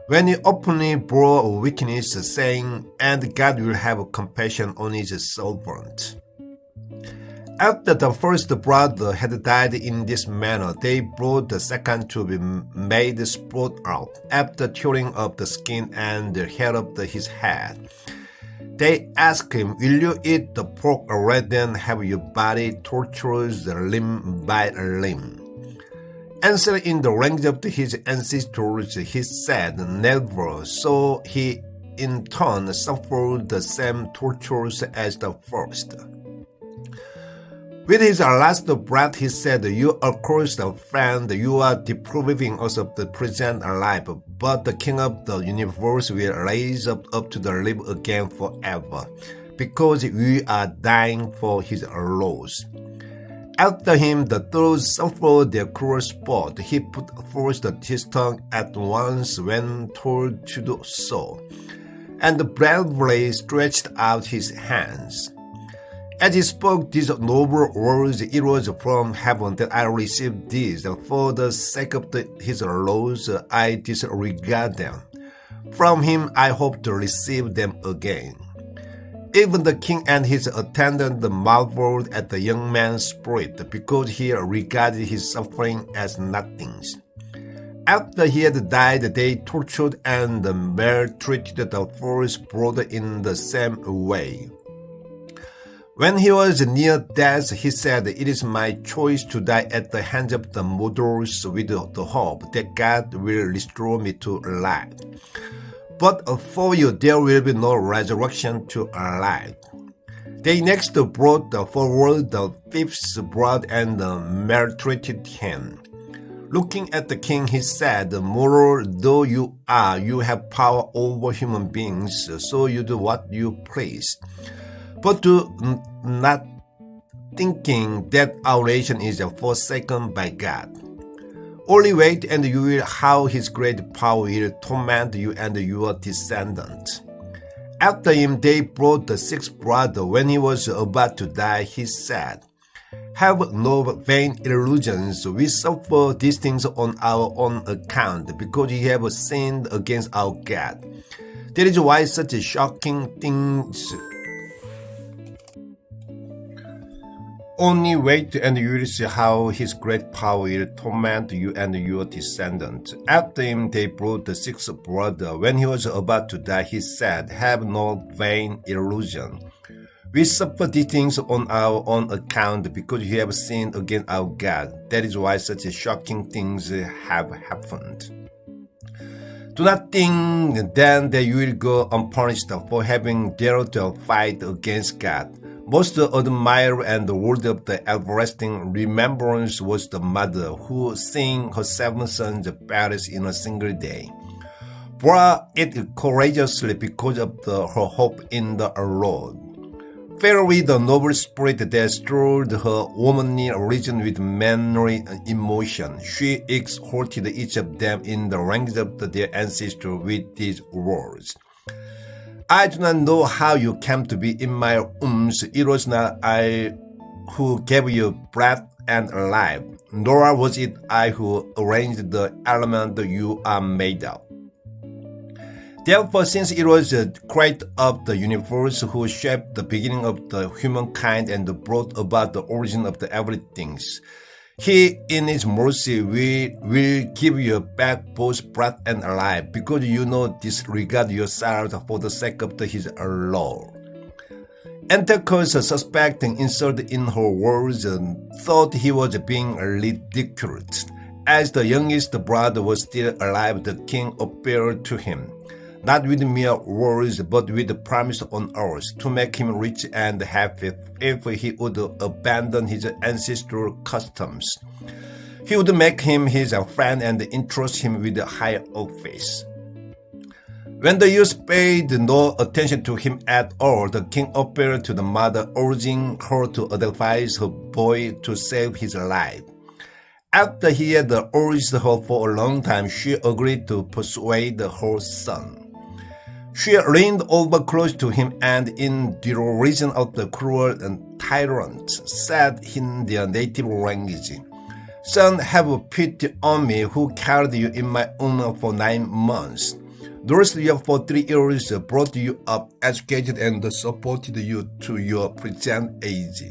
when he openly bore witness, saying, "And God will have compassion on his servant." After the first brother had died in this manner, they brought the second to be made sport out, after tearing up the skin and the hair of his head. They asked him, "Will you eat the pork rather than have your body tortured limb by limb?" Answering in the range of his ancestors, he said, "Never." So he in turn suffered the same tortures as the first. With his last breath, he said, "You accursed friend, you are depriving us of the present life, but the King of the universe will raise up to the live again forever, because we are dying for his laws." After him, the thieves suffered their cruel sport. He put forth his tongue at once when told to do so, and bravely stretched out his hands. As he spoke these noble words, it was from heaven that I received these. For the sake of his laws, I disregard them. From him I hope to receive them again. Even the king and his attendant marveled at the young man's spirit, because he regarded his suffering as nothings. After he had died, they tortured and maltreated the first brother in the same way. When he was near death, he said, "It is my choice to die at the hands of the mortals with the hope that God will restore me to life. But for you there will be no resurrection to life." They next brought forward the fifth brother and maltreated him. Looking at the king, he said, "Mortal though you are, you have power over human beings, so you do what you please. But do not thinking that our nation is forsaken by God. Only wait, and you will how his great power will torment you and your descendants." After him, they brought the sixth brother. When he was about to die, he said, "Have no vain illusions. We suffer these things on our own account, because we have sinned against our God. That is why such shocking things. Only wait, and you will see how his great power will torment you and your descendants." After him, they brought the sixth brother. When he was about to die, he said, "Have no vain illusion. We suffer these things on our own account, because we have sinned against our God. That is why such shocking things have happened. Do not think then that you will go unpunished for having dared to fight against God. Most admired and worthy of the everlasting remembrance was the mother who, seeing her 7 sons perish in a single day, bore it courageously because of her hope in the Lord. Filled with the noble spirit that stirred her womanly reason with manly emotion, she exhorted each of them in the ranks of their ancestors with these words: "I do not know how you came to be in my wombs. It was not I who gave you breath and life, nor was it I who arranged the element you are made of. Therefore, since it was the creator of the universe who shaped the beginning of the humankind and brought about the origin of the everything, he, in his mercy, will give you back both breath and life, because you disregard yourselves for the sake of his law." Antiochus, suspecting insult in her words, thought he was being ridiculed. As the youngest brother was still alive, the king appeared to him, not with mere words, but with the promise on earth, to make him rich and happy if he would abandon his ancestral customs. He would make him his friend and entrust him with a high office. When the youth paid no attention to him at all, the king appealed to the mother, urging her to advise her boy to save his life. After he had urged her for a long time, she agreed to persuade her son. She leaned over close to him and, in derision of the cruel tyrant, said in their native language, "Son, have pity on me who carried you in my womb for 9 months. Nursed you for 3 years, brought you up, educated and supported you to your present age.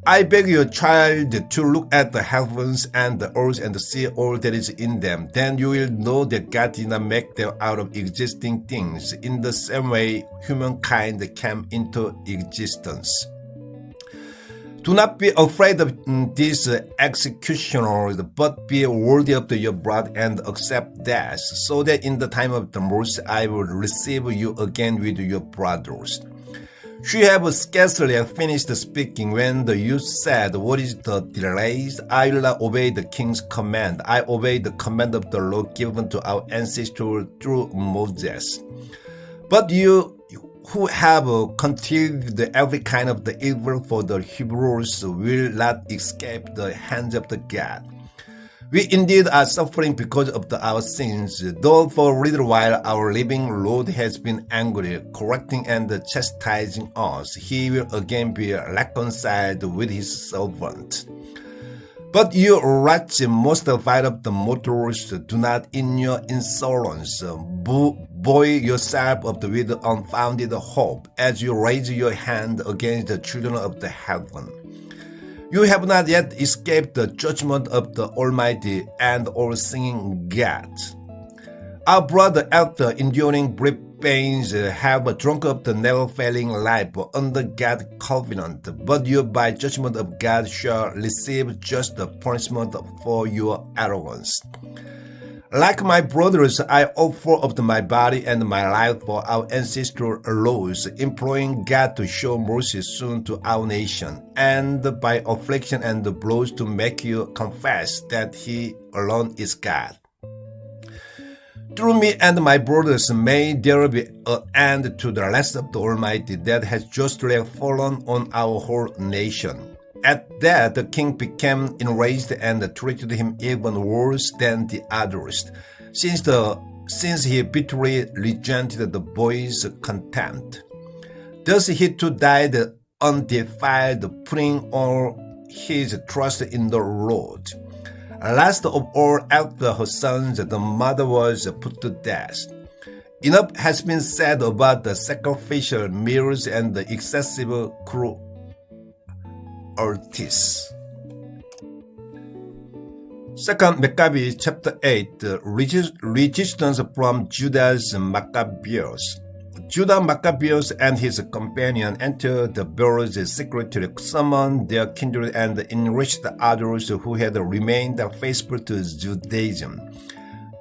I beg you, child, to look at the heavens and the earth and see all that is in them. Then you will know that God did not make them out of existing things. In the same way, humankind came into existence. Do not be afraid of these executioners, but be worthy of your blood and accept death, so that in the time of the mercy I will receive you again with your brothers." She had scarcely finished speaking when the youth said, "What is the delay? I will not obey the king's command. I obey the command of the Lord given to our ancestors through Moses. But you who have conceived every kind of the evil for the Hebrews will not escape the hands of the God. We indeed are suffering because of our sins, though for a little while our living Lord has been angry, correcting and chastising us. He will again be reconciled with his servant. But you wretched, most vile of the mortals, do not in your insolence buoy yourself up with unfounded hope as you raise your hand against the children of the heaven. You have not yet escaped the judgment of the Almighty and all-seeing God. Our brother, after enduring brief pains, have drunk up the never-failing life under God's covenant, but you by judgment of God shall receive just the punishment for your arrogance. Like my brothers, I offer up my body and my life for our ancestral laws, imploring God to show mercy soon to our nation, and by affliction and blows to make you confess that He alone is God. Through me and my brothers, may there be an end to the wrath of the Almighty that has justly fallen on our whole nation." At that, the king became enraged and treated him even worse than the others, since he bitterly resented the boy's contempt. Thus he too died undefiled, putting all his trust in the Lord. Last of all, after her sons, the mother was put to death. Enough has been said about the sacrificial meals and the excessive cruelties. Second Maccabees chapter 8, resistance from Judah's Maccabees. Judah Maccabees and his companion entered the barracks secretly, summoned their kindred, and enriched others who had remained faithful to Judaism.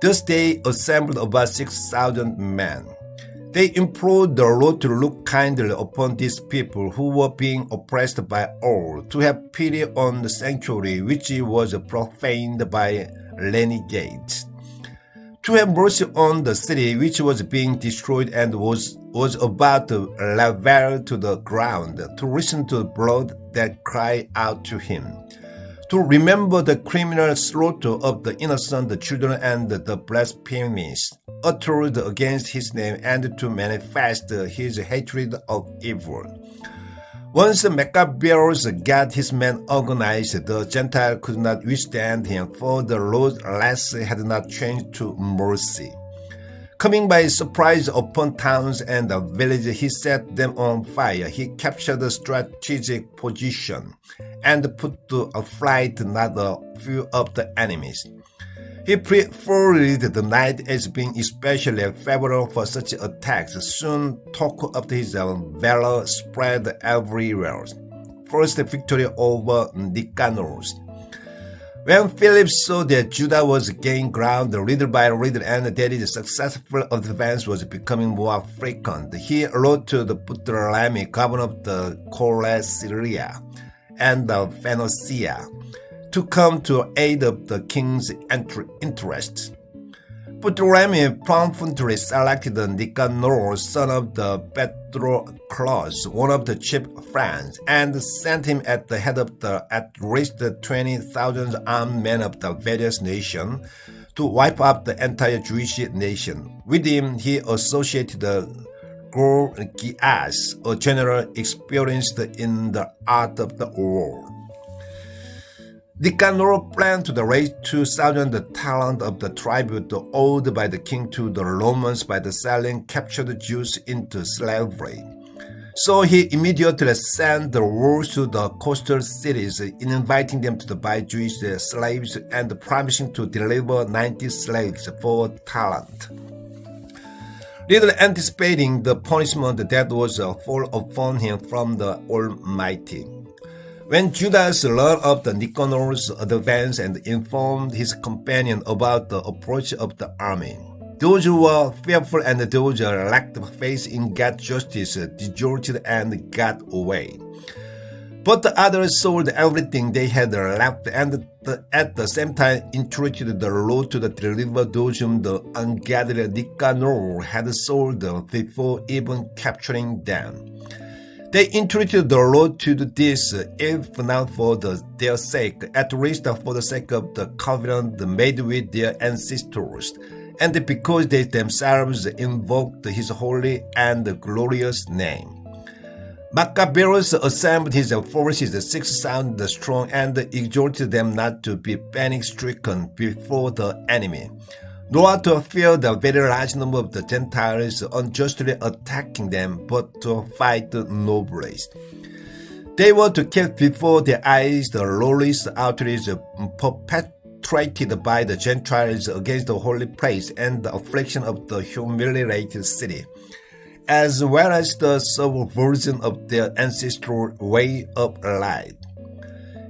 Thus they assembled about 6,000 men. They implored the Lord to look kindly upon these people who were being oppressed by all, to have pity on the sanctuary which was profaned by renegades, to have mercy on the city which was being destroyed and was about to level to the ground, to listen to the blood that cried out to him, to remember the criminal slaughter of the innocent children and the blasphemies uttered against his name, and to manifest his hatred of evil. Once Maccabees got his men organized, the Gentiles could not withstand him, for the Lord's wrath had not changed to mercy. Coming by surprise upon towns and villages, he set them on fire. He captured a strategic position and put to flight not a few of the enemies. He preferred the night as being especially favorable for such attacks. Soon talk of his valor spread everywhere. First victory over Nicanors. When Philip saw that Judah was gaining ground little by little and that his successful advance was becoming more frequent, he wrote to the Ptolemy, governor of the Syria and the Phoenicia, to come to aid of the king's interests. Ptolemy promptly selected Nicanor, son of the Patroclus, one of the chief friends, and sent him at the head of the at least 20,000 armed men of the various nations to wipe out the entire Jewish nation. With him, he associated Gorgias, a general experienced in the art of the war. Nicanor planned to raise 2,000 talents of the tribute owed by the king to the Romans by the selling captured Jews into slavery. So he immediately sent the word to the coastal cities, inviting them to buy Jewish slaves and promising to deliver 90 slaves for a talent. Little anticipating the punishment that was fall upon him from the Almighty. When Judas learned of the Nicanor's advance and informed his companion about the approach of the army, those who were fearful and those who lacked faith in God's justice deserted and got away. But the others sold everything they had left and at the same time entreated the Lord to deliver those whom the ungodly Nicanor had sold before even capturing them. They entreated the Lord to do this, if not for their sake, at least for the sake of the covenant made with their ancestors, and because they themselves invoked his holy and glorious name. Maccabees assembled his forces 6,000 strong and exhorted them not to be panic-stricken before the enemy, nor to fear the very large number of the Gentiles unjustly attacking them, but to fight nobly. They were to keep before their eyes the lawless outrage perpetrated by the Gentiles against the holy place and the affliction of the humiliated city, as well as the subversion of their ancestral way of life.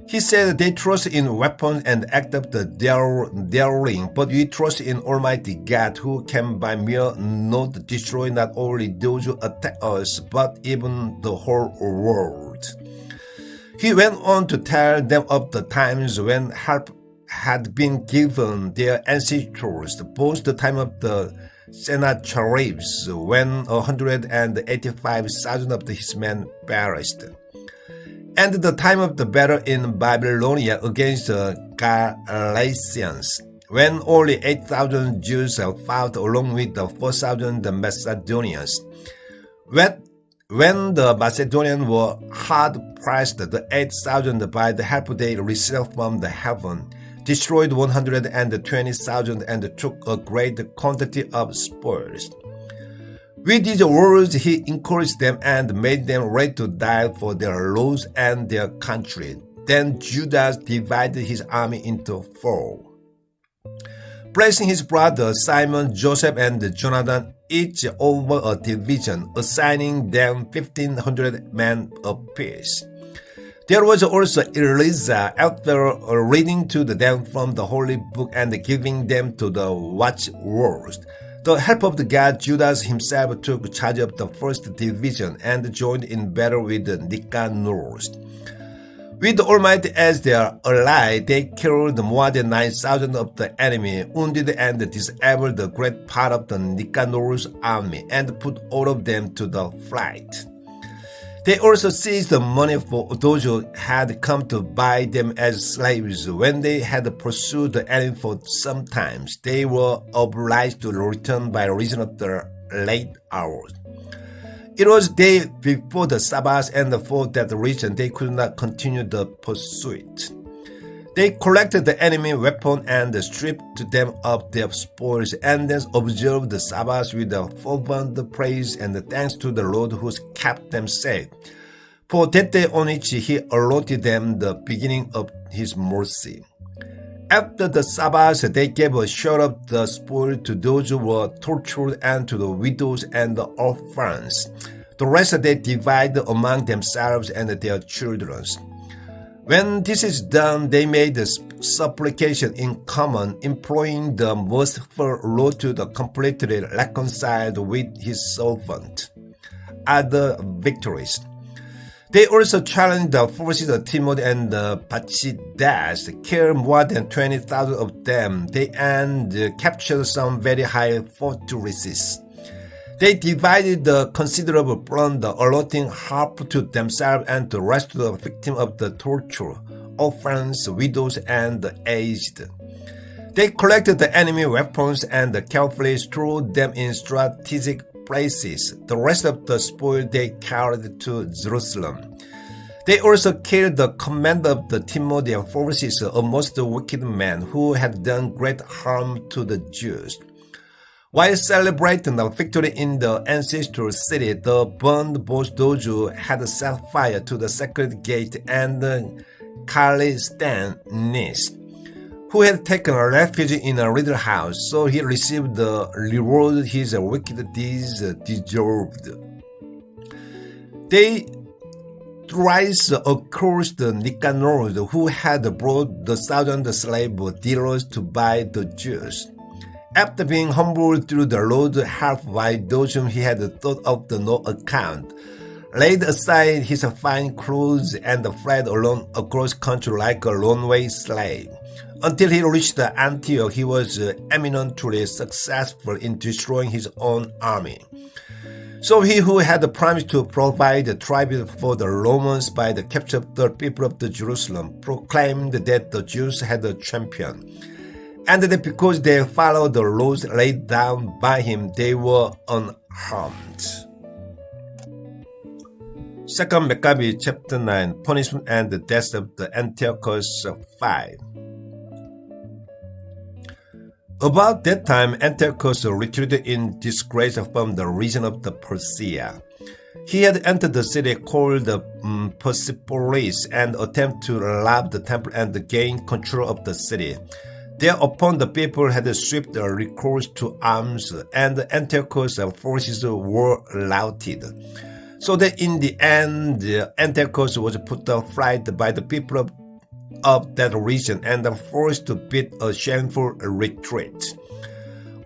He said they trust in weapons and act of the daring, but we trust in Almighty God, who can by mere note destroy not only those who attack us, but even the whole world. He went on to tell them of the times when help had been given their ancestors, both the time of the Sennacheribs, when 185,000 of his men perished, and the time of the battle in Babylonia against the Galatians, when only 8,000 Jews fought along with the 4,000 Macedonians. When the Macedonians were hard-pressed, the 8,000 by the help they received from the heaven destroyed 120,000 and took a great quantity of spoils. With these words, he encouraged them and made them ready to die for their laws and their country. Then Judas divided his army into four, placing his brothers Simon, Joseph, and Jonathan each over a division, assigning them 1,500 men apiece. There was also Eliza, after reading to them from the holy book and giving them to the watchwords. The help of God, Judas himself took charge of the first division and joined in battle with the Nicanors. With the Almighty as their ally, they killed more than 9,000 of the enemy, wounded and disabled a great part of the Nicanor's army, and put all of them to the flight. They also seized the money for those who had come to buy them as slaves. When they had pursued the enemy for some time, they were obliged to return by reason of the late hours. It was day before the Sabbath, and for that reason they could not continue the pursuit. They collected the enemy weapon and stripped them of their spoils, and then observed the Sabbath with a fervent praise and thanks to the Lord who kept them safe. For that day on which he allotted them the beginning of his mercy. After the Sabbath, they gave a share of the spoil to those who were tortured and to the widows and the orphans. The rest they divided among themselves and their children. When this is done, they made the supplication in common, imploring the merciful Lord to completely reconcile with his servant. Other victories. They also challenged the forces of Timothy and Bacchides, killed more than 20,000 of them. They captured some very high fortresses. They divided the considerable plunder, allotting half to themselves and the rest to the victims of the torture, orphans, widows, and the aged. They collected the enemy weapons and carefully stored them in strategic places. The rest of the spoil they carried to Jerusalem. They also killed the commander of the Timothy forces, a most wicked man who had done great harm to the Jews. While celebrating the victory in the ancestral city, they burned both those who had set fire to the sacred gate and Callisthenes, who had taken refuge in a little house, so he received the reward his wicked deeds deserved. They thrice accursed Nicanor, who had brought the 1,000 slave dealers to buy the Jews. After being humbled through the Lord half-by those whom he had thought of the no account, laid aside his fine clothes and fled alone across country like a runaway slave. Until he reached Antioch, he was eminently successful in destroying his own army. So he who had promised to provide tribute for the Romans by the capture of the people of Jerusalem proclaimed that the Jews had a champion, and that because they followed the laws laid down by him, they were unharmed. 2 Maccabees chapter 9, Punishment and the Death of the Antiochus 5. About that time, Antiochus retreated in disgrace from the region of the Persia. He had entered the city called Persepolis and attempted to rob the temple and gain control of the city. Thereupon the people had swift recourse to arms, and Antiochus' forces were routed. So that in the end, Antiochus was put to flight by the people of that region and forced to beat a shameful retreat.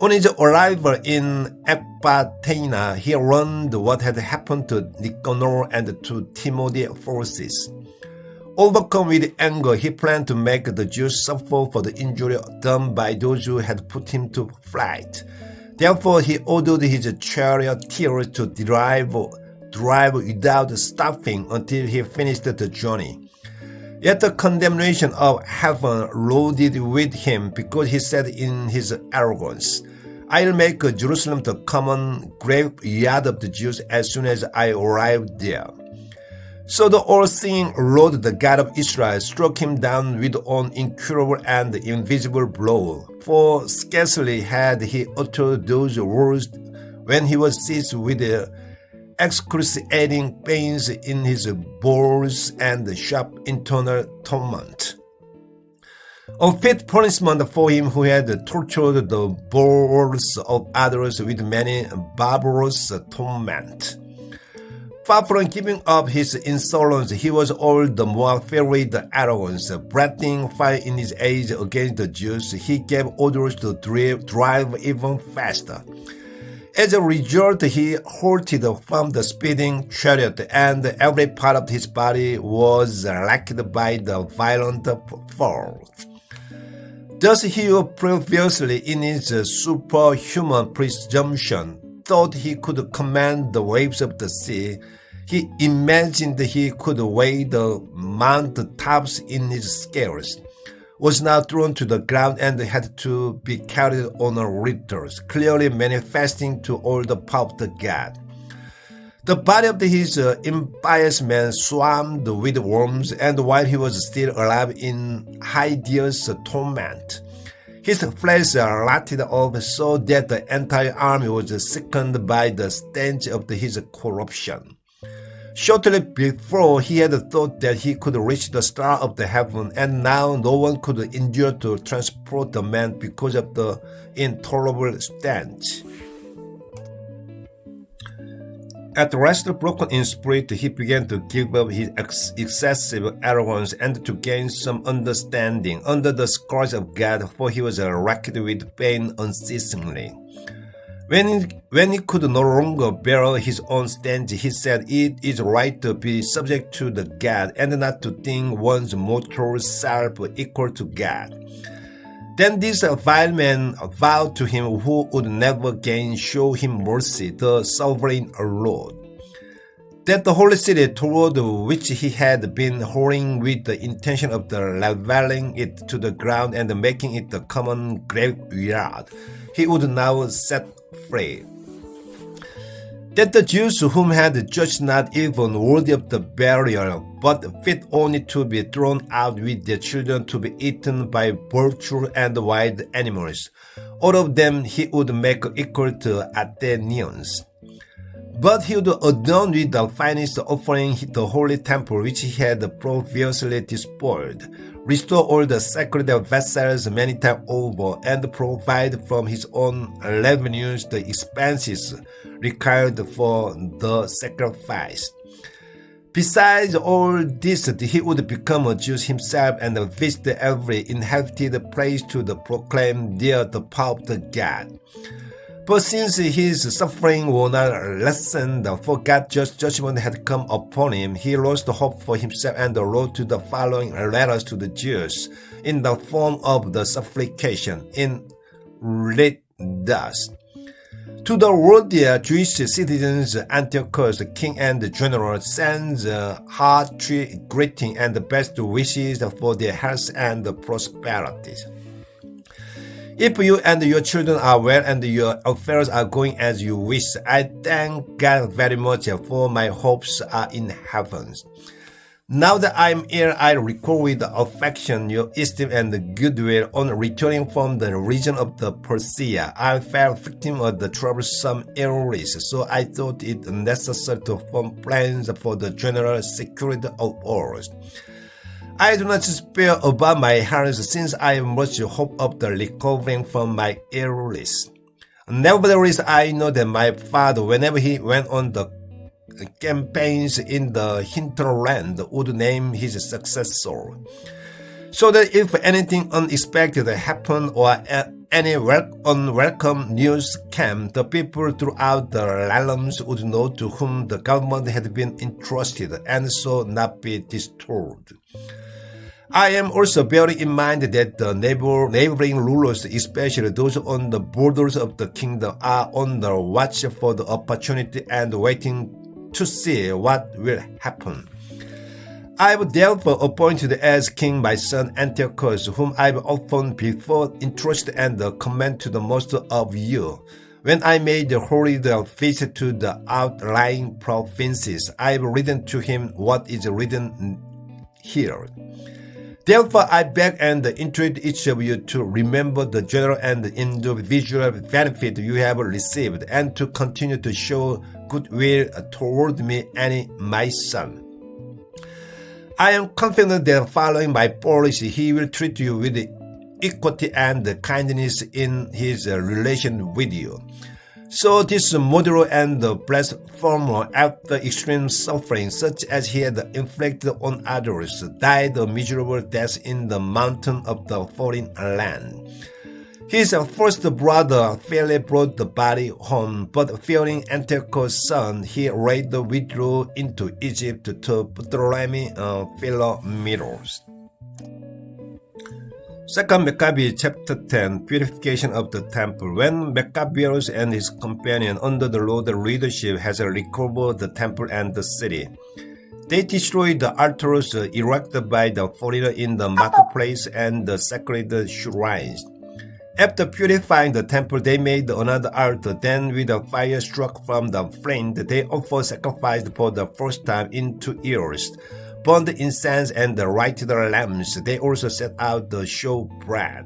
On his arrival in Ecbatana, he learned what had happened to Nicanor and to Timothy's forces. Overcome with anger, he planned to make the Jews suffer for the injury done by those who had put him to flight. Therefore, he ordered his charioteers to drive without stopping until he finished the journey. Yet the condemnation of heaven loaded with him, because he said in his arrogance, "I'll make Jerusalem the common graveyard of the Jews as soon as I arrive there." So the all-seeing Lord, the God of Israel, struck him down with an incurable and invisible blow. For scarcely had he uttered those words when he was seized with excruciating pains in his bowels and sharp internal torment. A fit punishment for him who had tortured the bowels of others with many barbarous torment. Far from giving up his insolence, he was all the more filled with arrogance. Breathing fire in his rage against the Jews, he gave orders to drive even faster. As a result, he halted from the speeding chariot, and every part of his body was racked by the violent fall. Thus he who previously in his superhuman presumption thought he could command the waves of the sea, he imagined he could weigh the mountaintops in his scales, was now thrown to the ground and had to be carried on a litter, clearly manifesting to all the power of the God. The body of his impious man swarmed with worms, and while he was still alive in hideous torment, his flesh rotted off so that the entire army was sickened by the stench of his corruption. Shortly before, he had thought that he could reach the star of the heaven, and now no one could endure to transport the man because of the intolerable stench. At last, broken in spirit, he began to give up his excessive arrogance and to gain some understanding under the scourge of God, for he was racked with pain unceasingly. When he could no longer bear his own stand, he said it is right to be subject to the God and not to think one's mortal self equal to God. Then this vile man vowed to him who would never again show him mercy, the sovereign Lord, that the holy city toward which he had been whoring with the intention of leveling it to the ground and making it the common graveyard, he would now set free. That the Jews whom had judged not even worthy of the burial, but fit only to be thrown out with their children to be eaten by vultures and wild animals, all of them he would make equal to Athenians. But he would adorn with the finest offering the holy temple which he had previously despoiled, restore all the sacred vessels many times over, and provide from his own revenues the expenses required for the sacrifice. Besides all this, he would become a Jew himself and visit every inhabited place to proclaim there the power of the God. But since his suffering was not lessened, for God's just judgment had come upon him, he lost hope for himself and wrote to the following letters to the Jews in the form of the supplication. Read thus. To the worthy Jewish citizens, Antiochus, the king and general, sends hearty greeting and the best wishes for their health and prosperity. If you and your children are well and your affairs are going as you wish, I thank God very much, for my hopes are in heavens. Now that I am here, I recall with affection your esteem and goodwill. On returning from the region of the Persia, I fell victim of the troublesome illness, so I thought it necessary to form plans for the general security of all. I do not despair about my health, since I have much hope of the recovering from my illness. Nevertheless, I know that my father, whenever he went on the campaigns in the hinterland, would name his successor, so that if anything unexpected happened or any unwelcome news came, the people throughout the realms would know to whom the government had been entrusted, and so not be disturbed. I am also bearing in mind that the neighboring rulers, especially those on the borders of the kingdom, are on the watch for the opportunity and waiting to see what will happen. I have therefore appointed as king my son Antiochus, whom I have often before entrusted and commended to the most of you. When I made the hurried visit to the outlying provinces, I have written to him what is written here. Therefore, I beg and entreat each of you to remember the general and individual benefit you have received, and to continue to show goodwill toward me and my son. I am confident that following my policy, he will treat you with equity and kindness in his relation with you. So this moderate and blasphemer, after extreme suffering such as he had inflicted on others, died a miserable death in the mountain of the foreign land. His first brother fairly brought the body home, but fearing Antiochus' son, he later withdrew into Egypt to Ptolemy Philomelos. 2 Maccabees chapter 10, Purification of the Temple. When Maccabeus and his companion under the Lord's leadership has recovered the temple and the city, they destroyed the altars erected by the foreigner in the marketplace and the sacred shrines. After purifying the temple, they made another altar. Then, with a fire struck from the flame, they offered sacrifice for the first time in 2 years. Burned incense and lighted lamps. They also set out the showbread.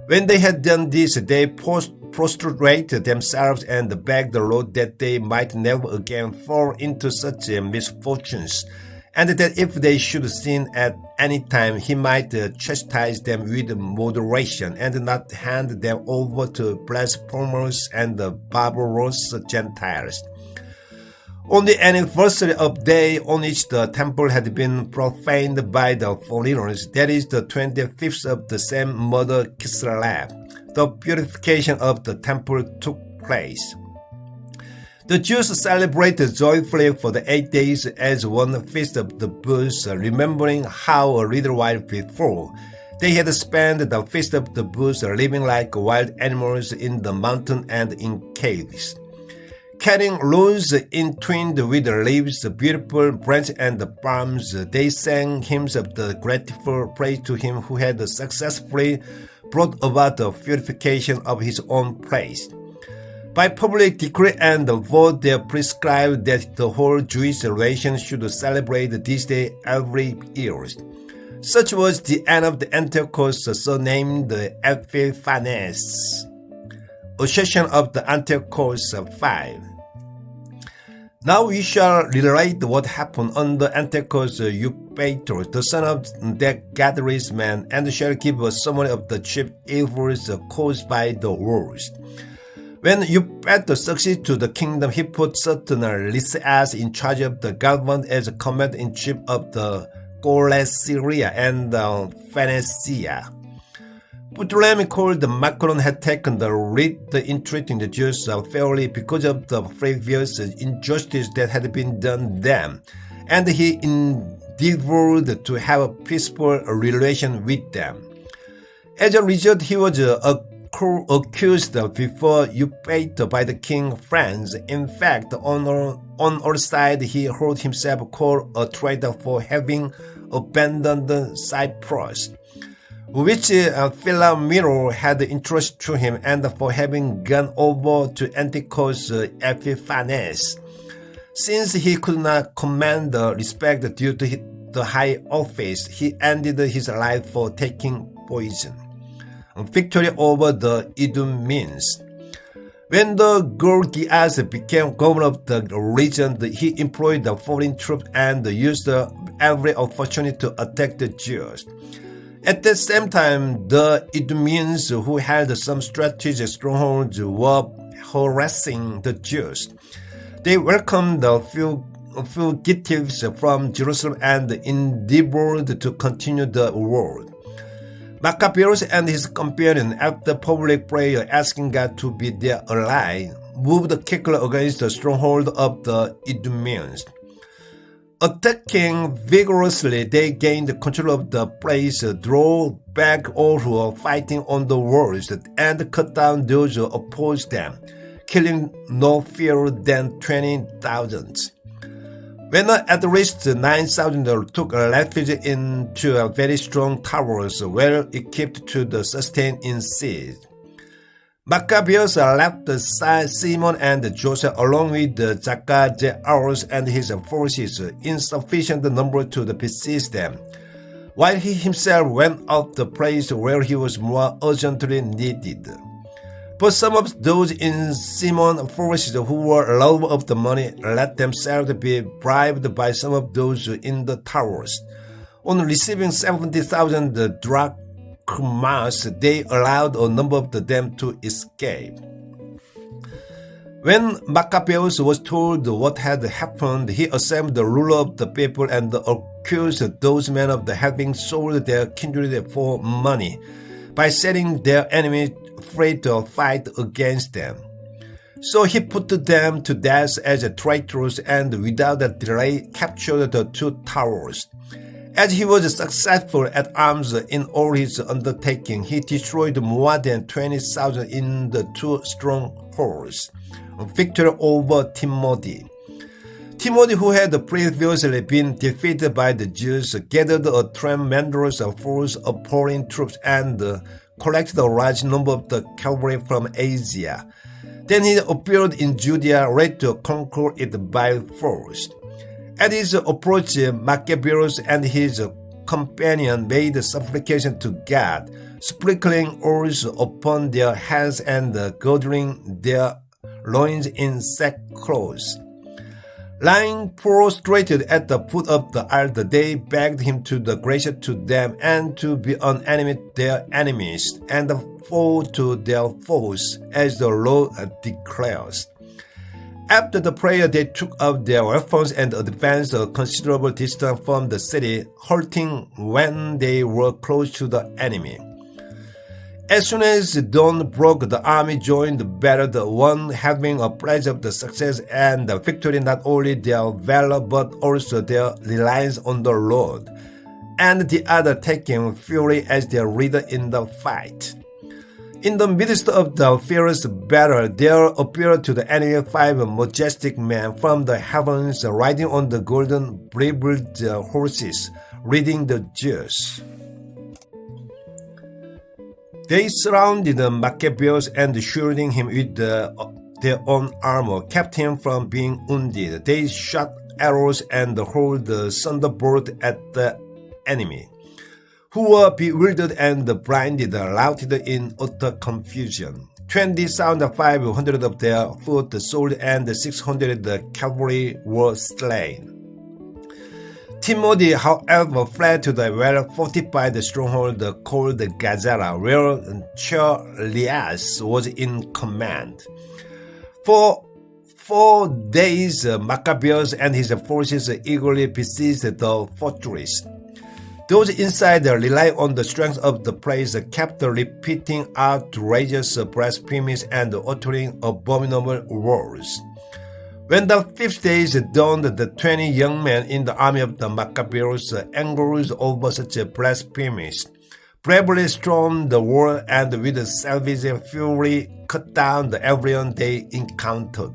When they had done this, they prostrated themselves and begged the Lord that they might never again fall into such misfortunes, and that if they should sin at any time, he might chastise them with moderation, and not hand them over to blasphemers and barbarous Gentiles. On the anniversary of day on which the temple had been profaned by the foreigners, that is the 25th of the same month Kislev, the purification of the temple took place. The Jews celebrated joyfully for the 8 days as one feast of the booths, remembering how a little while before they had spent the feast of the booths living like wild animals in the mountain and in caves. Carrying loaves entwined with leaves, beautiful branches and palms, they sang hymns of the grateful praise to him who had successfully brought about the purification of his own place. By public decree and vote, they prescribed that the whole Jewish nation should celebrate this day every year. Such was the end of the Antiochus, surnamed Epiphanes, a session of the Antiochus 5. Now we shall relate what happened under Antiochus Eupator, the son of that gathered man, and shall give a summary of the chief evils caused by the wars. When Eupator succeeded to the kingdom, he put certain Lysias in charge of the government as commander-in-chief of the Coelesyria and Phoenicia. Ptolemy called Macron had taken the lead in treating the Jews fairly because of the previous injustice that had been done them, and he endeavored to have a peaceful relation with them. As a result, he was accused before Eupator by the king's friends. In fact, on our side, he heard himself called a traitor for having abandoned Cyprus, which Philomelo had entrusted to him, and for having gone over to Antiochus Epiphanes. Since he could not command the respect due to the high office, he ended his life for taking poison. Victory over the Idumeans. When the Gorgias became governor of the region, he employed the foreign troops and used every opportunity to attack the Jews. At the same time, the Idumeans, who held some strategic strongholds, were harassing the Jews. They welcomed the fugitives from Jerusalem and endeavored to continue the war. Maccabees and his companion, after public prayer asking God to be their ally, moved quickly against the stronghold of the Idumeans. Attacking vigorously, they gained control of the place, drove back all who were fighting on the walls, and cut down those who opposed them, killing no fewer than 20,000. When at least 9,000 took refuge into very strong towers, well equipped to sustain in siege. Maccabees left Simon and Joseph along with Zacchaeus and his forces, insufficient number to besiege them, while he himself went out the place where he was more urgently needed. But some of those in Simon's forces who were lovers of the money let themselves be bribed by some of those in the towers. On receiving 70,000 drachmas, they allowed a number of them to escape. When Maccabeus was told what had happened, he assembled the ruler of the people and accused those men of having sold their kindred for money by setting their enemies free to fight against them. So he put them to death as traitors and without delay captured the two towers. As he was successful at arms in all his undertaking, he destroyed more than 20,000 in the two strongholds. Victory over Timothy. Timothy, who had previously been defeated by the Jews, gathered a tremendous force of foreign troops and collected a large number of the cavalry from Asia. Then he appeared in Judea, ready to conquer it by force. At his approach, Maccabeus and his companion made supplication to God, sprinkling oils upon their heads and girding their loins in sackcloth. Lying prostrated at the foot of the altar, they begged him to be gracious to them and to be an enemy to their enemies and a foe to their foes, as the Lord declares. After the prayer, they took up their weapons and advanced a considerable distance from the city, halting when they were close to the enemy. As soon as dawn broke, the army joined the battle, the one having a pledge of the success and the victory, not only their valor but also their reliance on the Lord, and the other taking fury as their leader in the fight. In the midst of the fierce battle, there appeared to the enemy 5 majestic men from the heavens, riding on the golden bridled horses, leading the Jews. They surrounded Maccabees and shielding him with their own armor, kept him from being wounded. They shot arrows and hurled the thunderbolt at the enemy, who were bewildered and blinded, routed in utter confusion. 20,500 of their foot soldiers and 600 cavalry were slain. Timothy, however, fled to the well-fortified stronghold called Gazara, where Charlias was in command. For 4 days, Maccabees and his forces eagerly besieged the fortress. Those inside, relying on the strength of the place, kept repeating outrageous blasphemies and uttering abominable words. When the 5th day dawned, the 20 young men in the army of the Maccabees, angered over such blasphemies, bravely stormed the wall and with savage fury cut down everyone they encountered.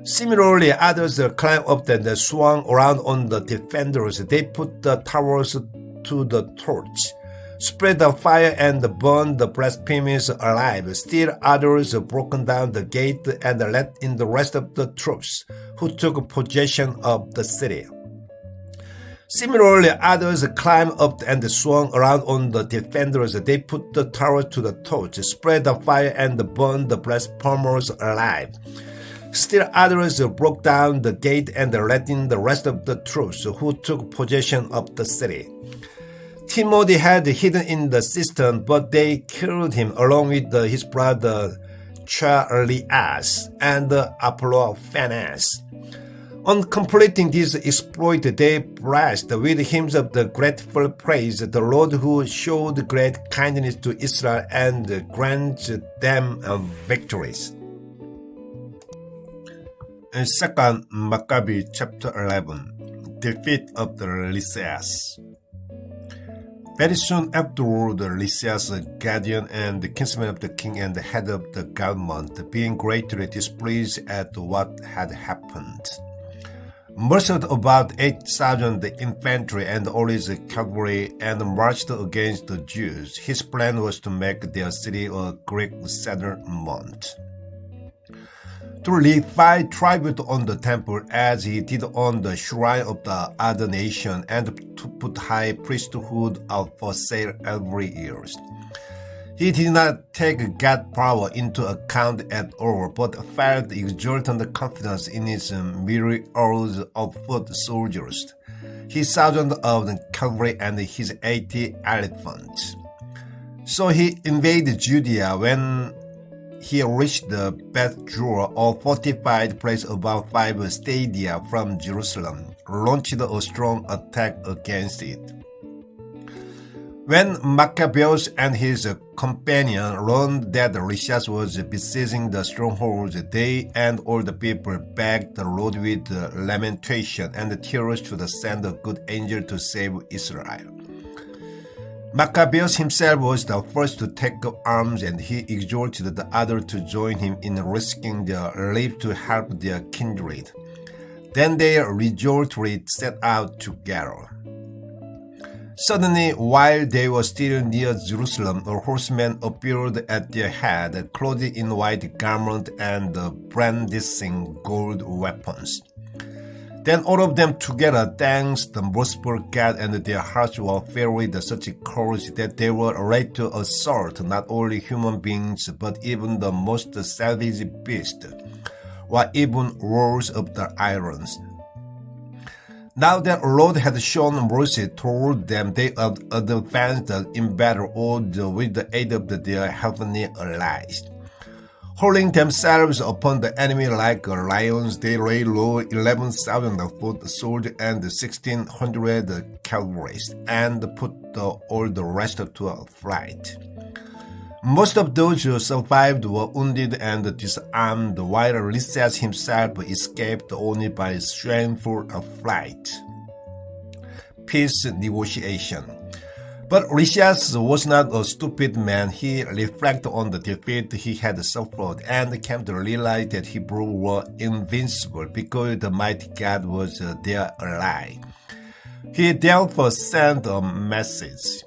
Similarly, others climbed up and swung around on the defenders. They put the towers to the torch, spread the fire and burned the blasphemies alive. Still others broke down the gate and let in the rest of the troops, who took possession of the city. Similarly, others climbed up and swung around on the defenders. They put the towers to the torch, spread the fire and burned the blasphemers alive. Still others broke down the gate and let in the rest of the troops, who took possession of the city. Timothy had hidden in the cistern, but they killed him along with his brother Charlias and Apolophanes. On completing this exploit, they blessed with hymns of the grateful praise the Lord, who showed great kindness to Israel and granted them victories. In 2 Maccabees chapter 11, defeat of the Lysias. Very soon afterward, Lysias, guardian and the kinsman of the king and the head of the government, being greatly displeased at what had happened, mustered about 8,000 infantry and all his cavalry and marched against the Jews. His plan was to make their city a Greek settlement, to levy tribute on the temple as he did on the shrine of the other nation, and to put high priesthood out for sale every year. He did not take God's power into account at all, but felt exultant confidence in his myriads of foot soldiers, his thousands of cavalry, and his 80 elephants. So he invaded Judea. When he reached the Beth-Jur, a fortified place about 5 stadia from Jerusalem, launched a strong attack against it. When Maccabeus and his companion learned that Lysias was besieging the strongholds, they and all the people begged the Lord with lamentation and tears to send a good angel to save Israel. Maccabeus himself was the first to take up arms, and he exhorted the others to join him in risking their life to help their kindred. Then they resolutely set out together. Suddenly, while they were still near Jerusalem, a horseman appeared at their head, clothed in white garment and brandishing gold weapons. Then all of them together thanked the merciful God, and their hearts were filled with such courage that they were ready to assault not only human beings, but even the most savage beasts, or even walls of the irons. Now that the Lord had shown mercy toward them, they advanced in battle with the aid of their heavenly allies. Hurling themselves upon the enemy like lions, they laid low 11,000 foot soldiers and 1,600 cavalry, and put all the rest to flight. Most of those who survived were wounded and disarmed, while Lysias himself escaped only by shameful flight. Peace negotiation. But Lysias was not a stupid man. He reflected on the defeat he had suffered and came to realize that Hebrews were invincible because the mighty God was their ally. He therefore sent a message,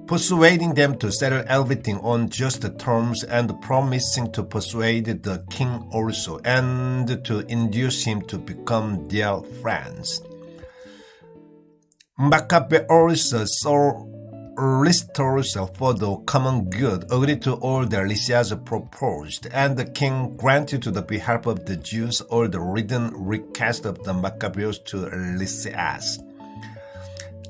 persuading them to settle everything on just terms and promising to persuade the king also and to induce him to become their friends. Maccabees solicitors for the common good agreed to all that Lysias proposed, and the king granted to the behalf of the Jews all the written requests of the Maccabees to Lysias.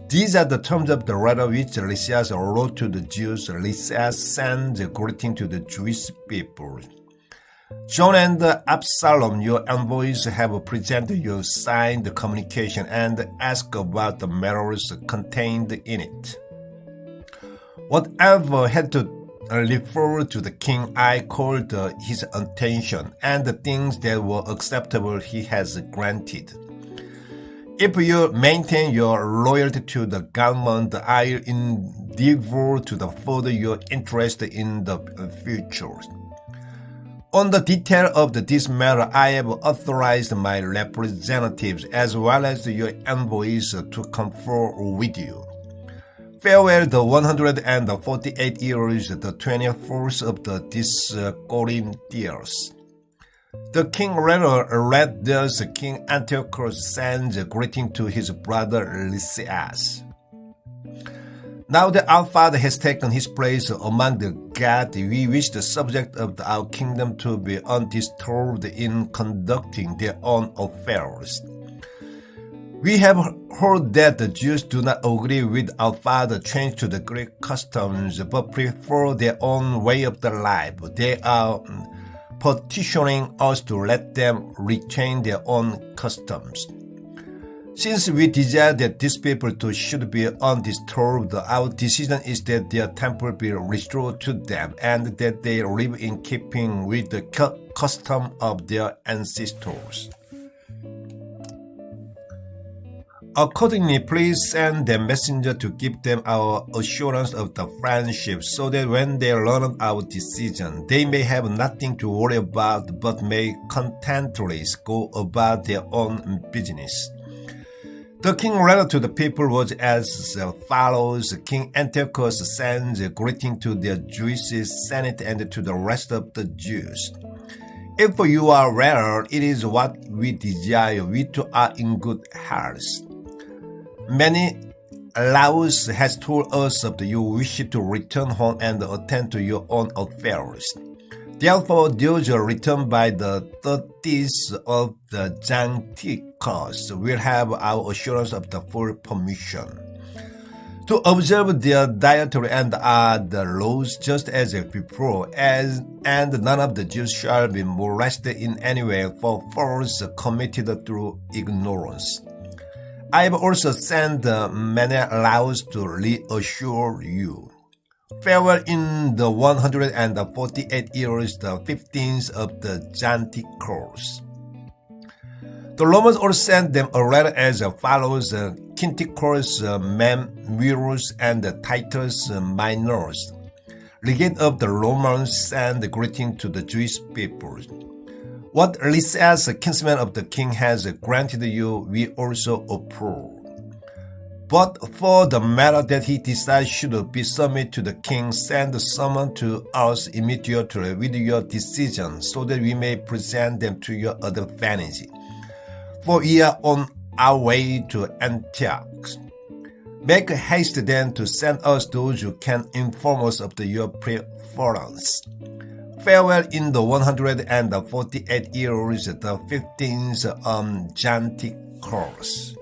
These are the terms of the letter which Lysias wrote to the Jews. Lysias sent a greeting to the Jewish people. John and Absalom, your envoys, have presented your signed communication and asked about the matters contained in it. Whatever had to refer to the king, I called his attention, and the things that were acceptable he has granted. If you maintain your loyalty to the government, I'll endeavor to further your interest in the future. On the detail of this matter, I have authorized my representatives as well as your envoys to confer with you. Farewell the 148 years, the 24th of this Corinthians. The king later read thus: King Antiochus sends a greeting to his brother Lysias. Now that our Father has taken his place among the gods, we wish the subject of our kingdom to be undisturbed in conducting their own affairs. We have heard that the Jews do not agree with our father change to the Greek customs, but prefer their own way of the life. They are petitioning us to let them retain their own customs. Since we desire that these people too should be undisturbed, our decision is that their temple be restored to them and that they live in keeping with the custom of their ancestors. Accordingly, please send the messenger to give them our assurance of the friendship, so that when they learn of our decision, they may have nothing to worry about, but may contentedly go about their own business. The king's letter to the people was as follows. King Antiochus sends a greeting to the Jewish Senate and to the rest of the Jews. If you are well, it is what we desire. We too are in good health. Menelaus has told us of your wish to return home and attend to your own affairs. Therefore, those who return by the 30th of the Janticus will have our assurance of the full permission to observe their dietary and other laws just as before, and none of the Jews shall be molested in any way for faults committed through ignorance. I have also sent Menelaus to reassure you. Farewell in the 148 years, the 15th of the Janticus. The Romans also sent them a letter as follows: Quinticus, Mamurus, and Titus Minors, legate of the Romans, send a greeting to the Jewish people. What Lysias, kinsman of the king, has granted you, we also approve. But for the matter that he decides should be submitted to the king, send someone to us immediately with your decision, so that we may present them to your advantage. For we are on our way to Antioch. Make haste then to send us those who can inform us of your preference. Farewell in the 148 years, the 15th Janticus.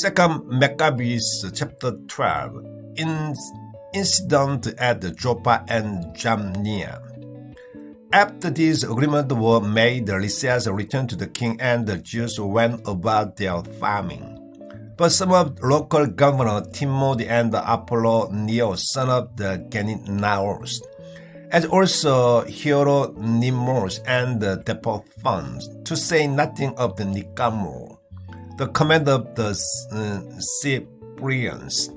2 Maccabees chapter 12. Incident at Joppa and Jamnia. After these agreements were made, Lysias returned to the king, and the Jews went about their farming. But some of local governor Timothy and Apollonius, son of the Geninaus, as also Hieronymus and Depophons, to say nothing of the Nicanor, the commander of the Cyprians,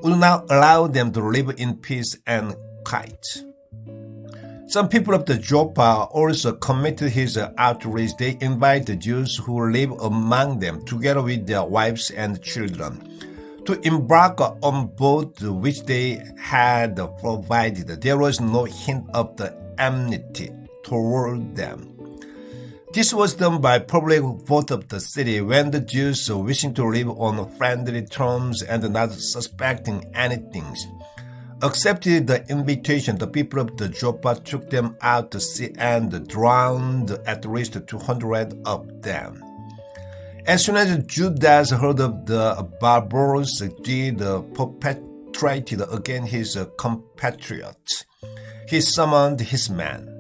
would not allow them to live in peace and quiet. Some people of the Joppa also committed his outrage. They invited the Jews who live among them, together with their wives and children, to embark on boat which they had provided. There was no hint of the enmity toward them. This was done by public vote of the city, when the Jews, wishing to live on friendly terms and not suspecting anything, accepted the invitation. The people of the Joppa took them out to sea and drowned at least 200 of them. As soon as Judas heard of the barbarous deed perpetrated against his compatriots, he summoned his men.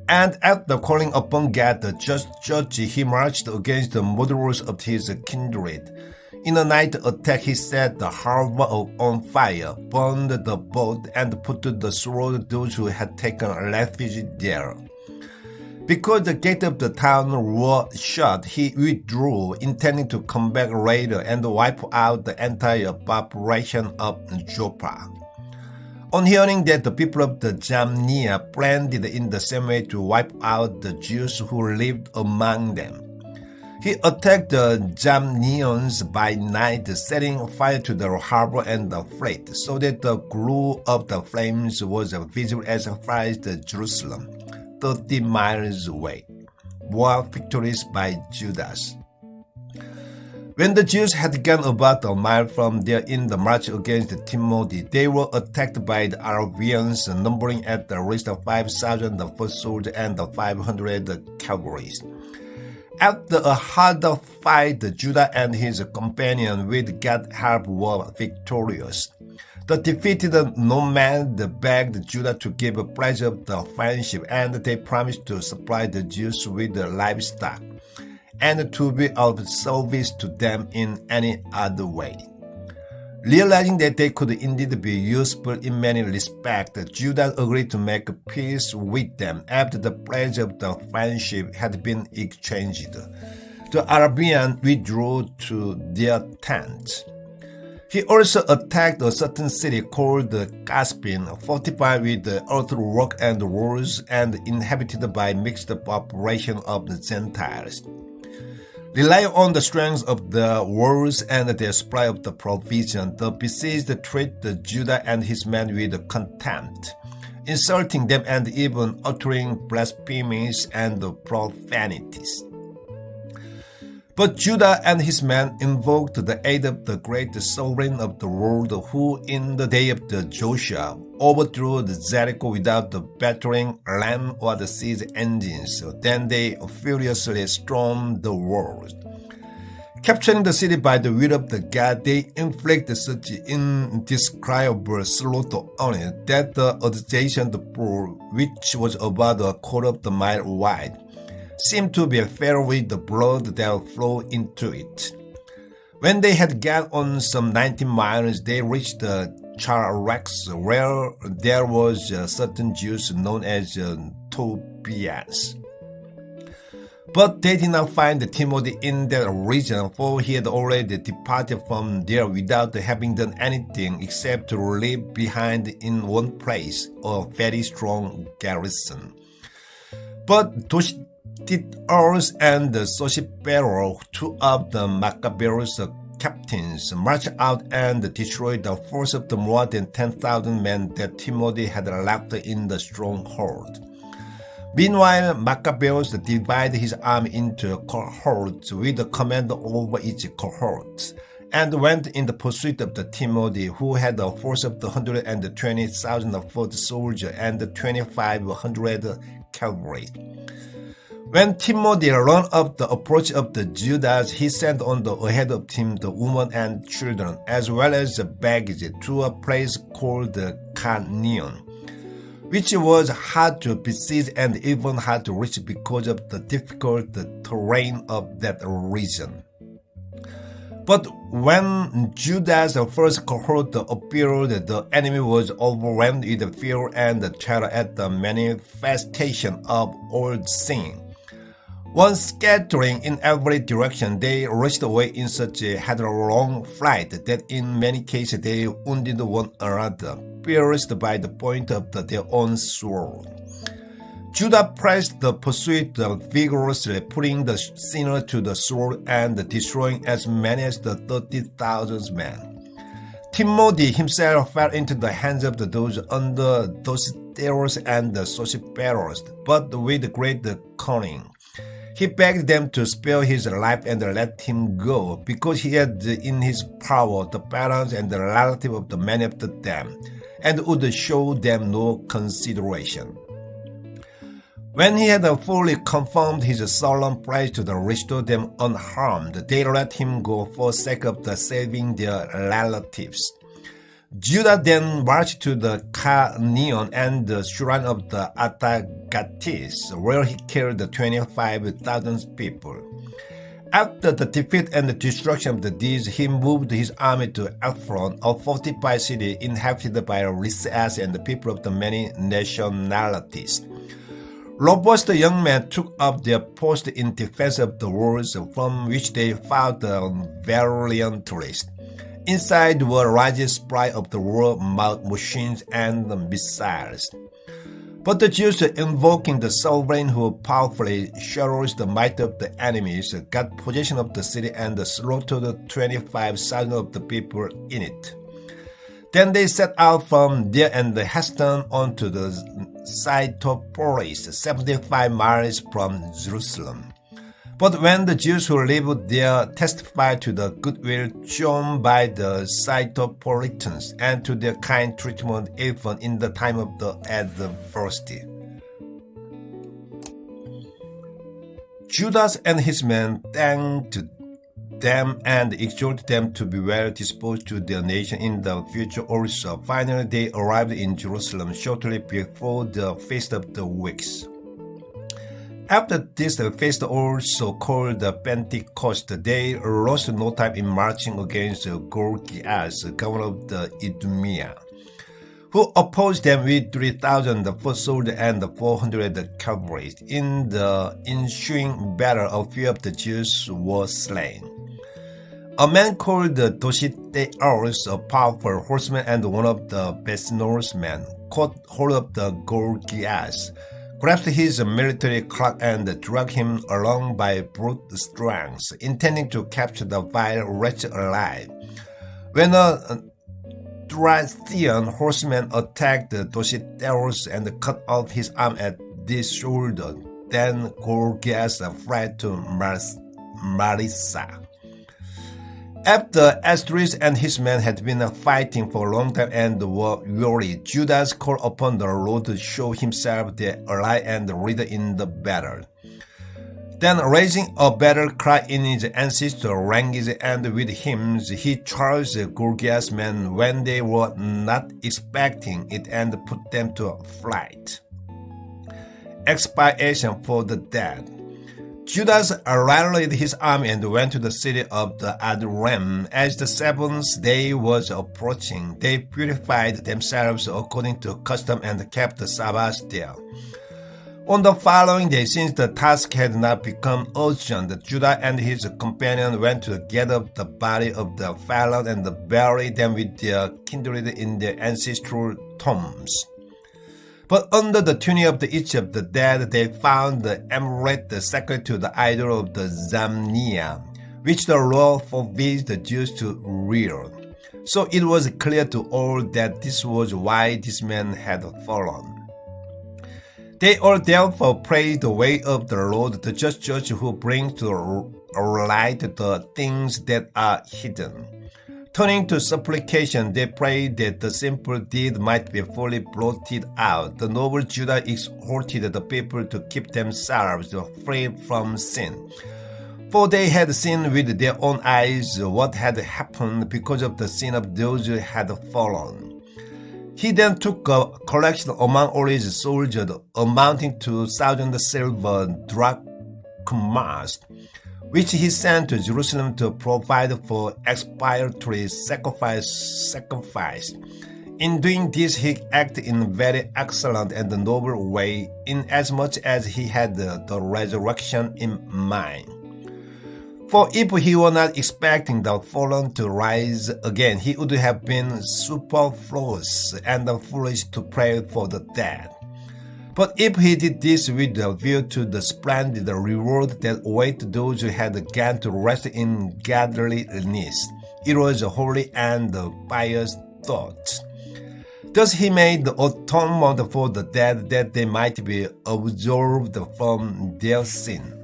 And after calling upon God, the just judge, he marched against the murderers of his kindred. In a night attack, he set the harbor on fire, burned the boat, and put to the sword those who had taken refuge there. Because the gates of the town were shut, he withdrew, intending to come back later and wipe out the entire population of Joppa. On hearing that, the people of the Jamnia planned in the same way to wipe out the Jews who lived among them. He attacked the Jamnians by night, setting fire to the harbor and the fleet, so that the glow of the flames was visible as far as Jerusalem, 30 miles away. More victories by Judas. When the Jews had gone about a mile from there in the march against Timothy, they were attacked by the Arabians, numbering at least 5,000 foot soldiers and 500 cavalry. After a hard fight, Judah and his companion with God's help were victorious. The defeated nomads begged Judah to give a pledge of the friendship, and they promised to supply the Jews with livestock and to be of service to them in any other way. Realizing that they could indeed be useful in many respects, Judah agreed to make peace with them after the pledge of the friendship had been exchanged. The Arabians withdrew to their tents. He also attacked a certain city called Caspian, fortified with earthwork and walls, and inhabited by mixed population of the Gentiles. Relying on the strength of the walls and their supply of the provision, the besieged treated Judah and his men with contempt, insulting them and even uttering blasphemies and profanities. But Judah and his men invoked the aid of the great sovereign of the world, who in the day of the Joshua overthrew the Jericho without the battering ram or the siege engines. Then they furiously stormed the walls. Capturing the city by the will of the God, they inflicted such indescribable slaughter on it that the adjacent pool, which was about a quarter of the mile wide, seemed to be filled with the blood that flowed into it. When they had gone on some 19 miles, they reached the Charrex, where there was a certain Jews known as Tobias. But they did not find Timothy in that region, for he had already departed from there without having done anything except to leave behind in one place a very strong garrison. But Titius and Sosipater, two of the Maccabees captains, marched out and destroyed the force of the more than 10,000 men that Timothy had left in the stronghold. Meanwhile, Maccabees divided his army into cohorts with a commander over each cohort, and went in the pursuit of the Timothy, who had a force of 120,000 foot soldiers and 2,500 cavalry. When Timothy learned of the approach of the Judas, he sent on the ahead of him the women and children, as well as the baggage, to a place called Canyon, which was hard to besiege and even hard to reach because of the difficult terrain of that region. But when Judah's first cohort appeared, the enemy was overwhelmed with fear and terror at the manifestation of old sin. Once scattering in every direction, they rushed away in such a headlong flight that in many cases they wounded one another, pierced by the point of their own sword. Judah pressed the pursuit vigorously, putting the sinner to the sword and destroying as many as the 30,000 men. Timothy himself fell into the hands of those under those terrors and the sorcerers, but with great cunning. He begged them to spare his life and let him go, because he had in his power the parents and the relative of the many of them, and would show them no consideration. When he had fully confirmed his solemn pledge to restore them unharmed, they let him go for sake of saving their relatives. Judah then marched to the Carneon and the shrine of the Atagatis, where he killed 25,000 people. After the defeat and the destruction of these, he moved his army to Ephron, a fortified city inhabited by Lysias and the people of the many nationalities. Robust young men took up their post in defense of the walls, from which they fought valiantly. Inside were large supply of the war machines and missiles. But the Jews, invoking the sovereign who powerfully shadows the might of the enemies, got possession of the city and slaughtered 25,000 of the people in it. Then they set out from there and hastened on to the Cytopolis, 75 miles from Jerusalem. But when the Jews who lived there testified to the goodwill shown by the Cytopolitans and to their kind treatment even in the time of the adversity, Judas and his men thanked them and exhorted them to be well disposed to their nation in the future also. Finally, they arrived in Jerusalem shortly before the Feast of the Weeks. After this feast, also called the Pentecost, they lost no time in marching against Gorgias, governor of the Idumea, who opposed them with 3,000 foot soldiers and 400 cavalry. In the ensuing battle, a few of the Jews were slain. A man called Dositeus, a powerful horseman and one of the best men, caught hold of the Gorgias, grabbed his military cloak and dragged him along by brute strength, intending to capture the vile wretch alive. When a Thracian horseman attacked Dositeus and cut off his arm at the shoulder, then Gorgias fled to Marissa. After Esdras and his men had been fighting for a long time and were weary, Judas called upon the Lord to show himself their ally and leader in the battle. Then, raising a battle cry in his ancestral language and with hymns, he charged Gorgias' men when they were not expecting it and put them to flight. Expiation for the dead. Judas rallied his army and went to the city of the Adullam. As the seventh day was approaching, they purified themselves according to custom and kept the Sabbath there. On the following day, since the task had not become urgent, Judah and his companion went to gather up the body of the fallen and bury them with their kindred in their ancestral tombs. But under the tunic of each of the dead, they found the amulet sacred to the idol of the Zamnia, which the law forbids the Jews to rear. So it was clear to all that this was why these men had fallen. They all therefore praised the way of the Lord, the just judge who brings to light the things that are hidden. Turning to supplication, they prayed that the simple deed might be fully blotted out. The noble Judah exhorted the people to keep themselves free from sin, for they had seen with their own eyes what had happened because of the sin of those who had fallen. He then took a collection among all his soldiers, amounting to 1,000 silver drachmas, which he sent to Jerusalem to provide for expiatory sacrifice. In doing this, he acted in a very excellent and noble way, inasmuch as he had the resurrection in mind. For if he were not expecting the fallen to rise again, he would have been superfluous and foolish to pray for the dead. But if he did this with a view to the splendid reward that awaited those who had gone to rest in godliness, it was a holy and pious thought. Thus he made the atonement for the dead that they might be absolved from their sin.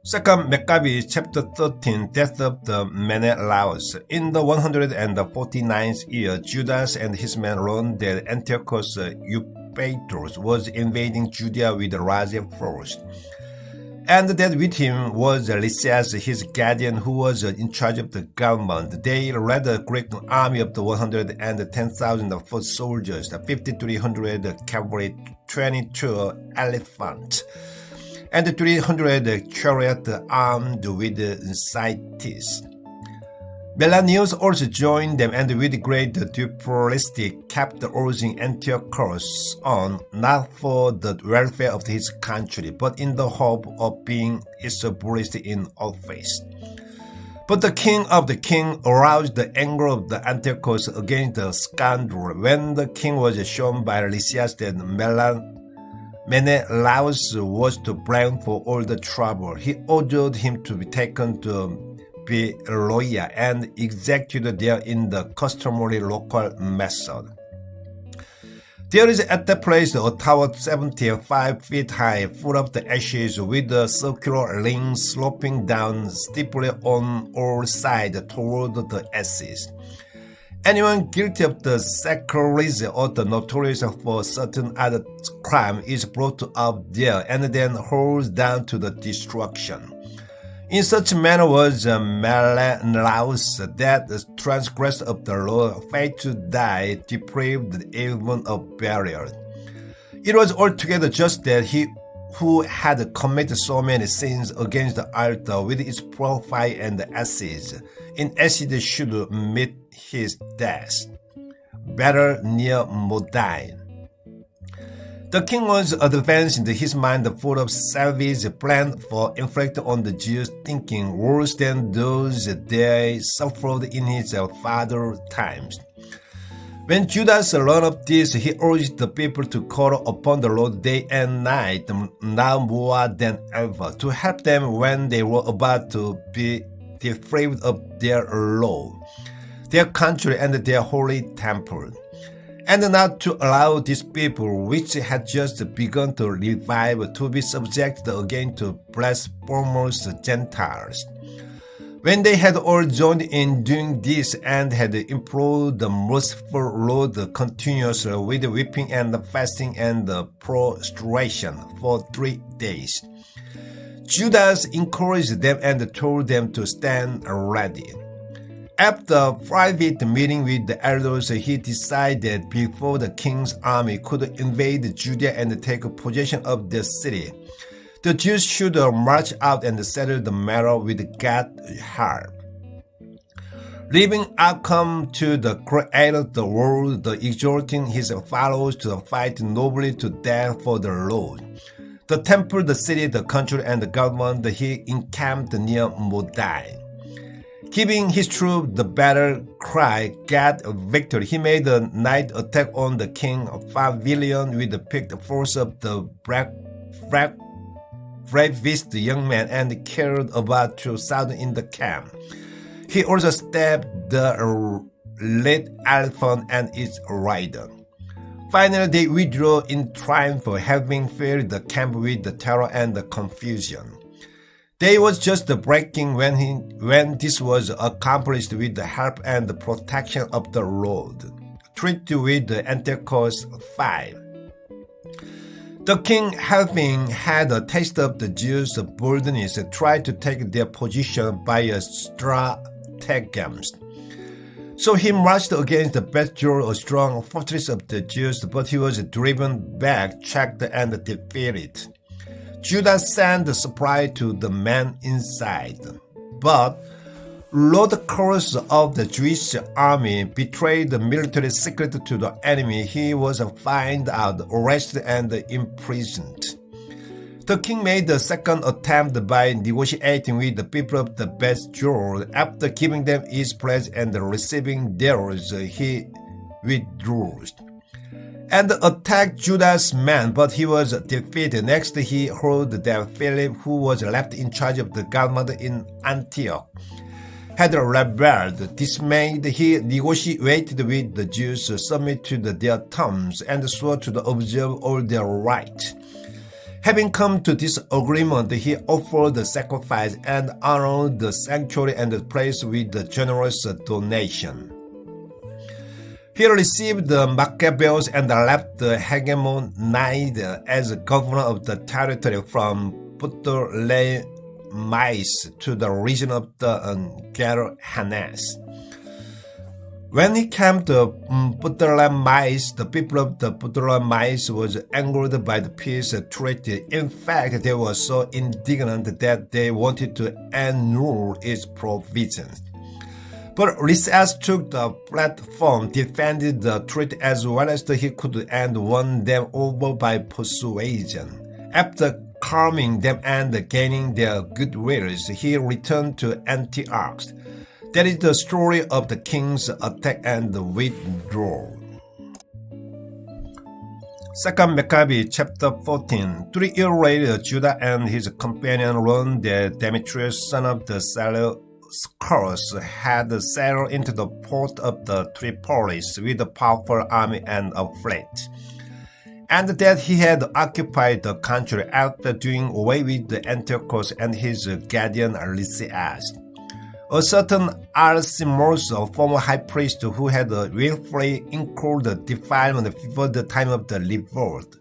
2 Maccabees chapter 13, death of the Menelaus. In the 149th year, Judas and his men learned that Antiochus Eupator was invading Judea with a large force, and that with him was Lysias, his guardian, who was in charge of the government. They led a great army of the 110,000 foot soldiers, 5,300 cavalry, 22 elephants, and 300 chariots armed with scythes. Melanius also joined them, and with great duplicity kept urging Antiochus on, not for the welfare of his country, but in the hope of being established in office. But the king of the king aroused the anger of the Antiochus against the scoundrel. When the king was shown by Lysias that Menelaus was to blame for all the trouble, he ordered him to be taken to Beloia and executed there in the customary local method. There is at that place a tower 75 feet high, full of the ashes, with a circular ring sloping down steeply on all sides toward the ashes. Anyone guilty of the sacrilege or the notorious for certain other crime is brought up there and then hurled down to the destruction. In such manner was Menelaus, that transgressor of the law, fated to die, deprived even of burial. It was altogether just that he who had committed so many sins against the altar with its profile and ashes, in acid should meet his death. Better near Modine. The king was advanced in his mind, full of savage plans for inflicting on the Jews, thinking worse than those they suffered in his father times. When Judas learned of this, he urged the people to call upon the Lord day and night, now more than ever, to help them when they were about to be deprived of their law, their country, and their holy temple, and not to allow these people, which had just begun to revive, to be subjected again to blasphemous Gentiles. When they had all joined in doing this and had implored the merciful Lord continuously with weeping and fasting and prostration for 3 days, Judas encouraged them and told them to stand ready. After a private meeting with the elders, he decided before the king's army could invade Judea and take possession of the city, the Jews should march out and settle the matter with God's help. Leaving outcome to the Creator of the world, exhorting his followers to fight nobly to death for the Lord, the temple, the city, the country, and the government, he encamped near Modine. Giving his troops the battle cry, "God victory," he made a night attack on the king pavilion with the picked force of the bravest young men and killed about 2,000 in the camp. He also stabbed the lead elephant and its rider. Finally, they withdrew in triumph, having filled the camp with the terror and the confusion. Day was just breaking when this was accomplished with the help and the protection of the Lord. Treaty with Antiochus 5. The king, having had a taste of the Jews' boldness, tried to take their position by a stratagem. So he marched against the Bethel, a strong fortress of the Jews, but he was driven back, checked, and defeated. Judah sent supply to the men inside. But Lord Curse of the Jewish army betrayed the military secret to the enemy. He was found out, arrested, and imprisoned. The king made the second attempt by negotiating with the people of the best Jews. After giving them his pledge and receiving theirs, he withdrew and attacked Judah's men, but he was defeated. Next, he heard that Philip, who was left in charge of the government in Antioch, had rebelled. Dismayed, he negotiated with the Jews, submitted to their terms, and swore to observe all their rights. Having come to this agreement, he offered the sacrifice and honored the sanctuary and the place with a generous donation. He received the Maccabees and left the hegemonide as governor of the territory from Ptolemais to the region of the Gerhanes. When he came to Ptolemais, the people of the Ptolemais was angered by the peace treaty. In fact, they were so indignant that they wanted to annul its provisions. But Lysias took the platform, defended the treaty as well as he could, and won them over by persuasion. After calming them and gaining their goodwill, he returned to Antioch. That is the story of the king's attack and withdrawal. 2 Maccabees chapter 14. 3 years later, Judah and his companion learned that Demetrius, son of the Seleucus, had sailed into the port of the Tripolis with a powerful army and a fleet, and that he had occupied the country after doing away with the Antiochus and his guardian Lysias. A certain Alcimus, a former high priest who had willfully incurred defilement before the time of the revolt,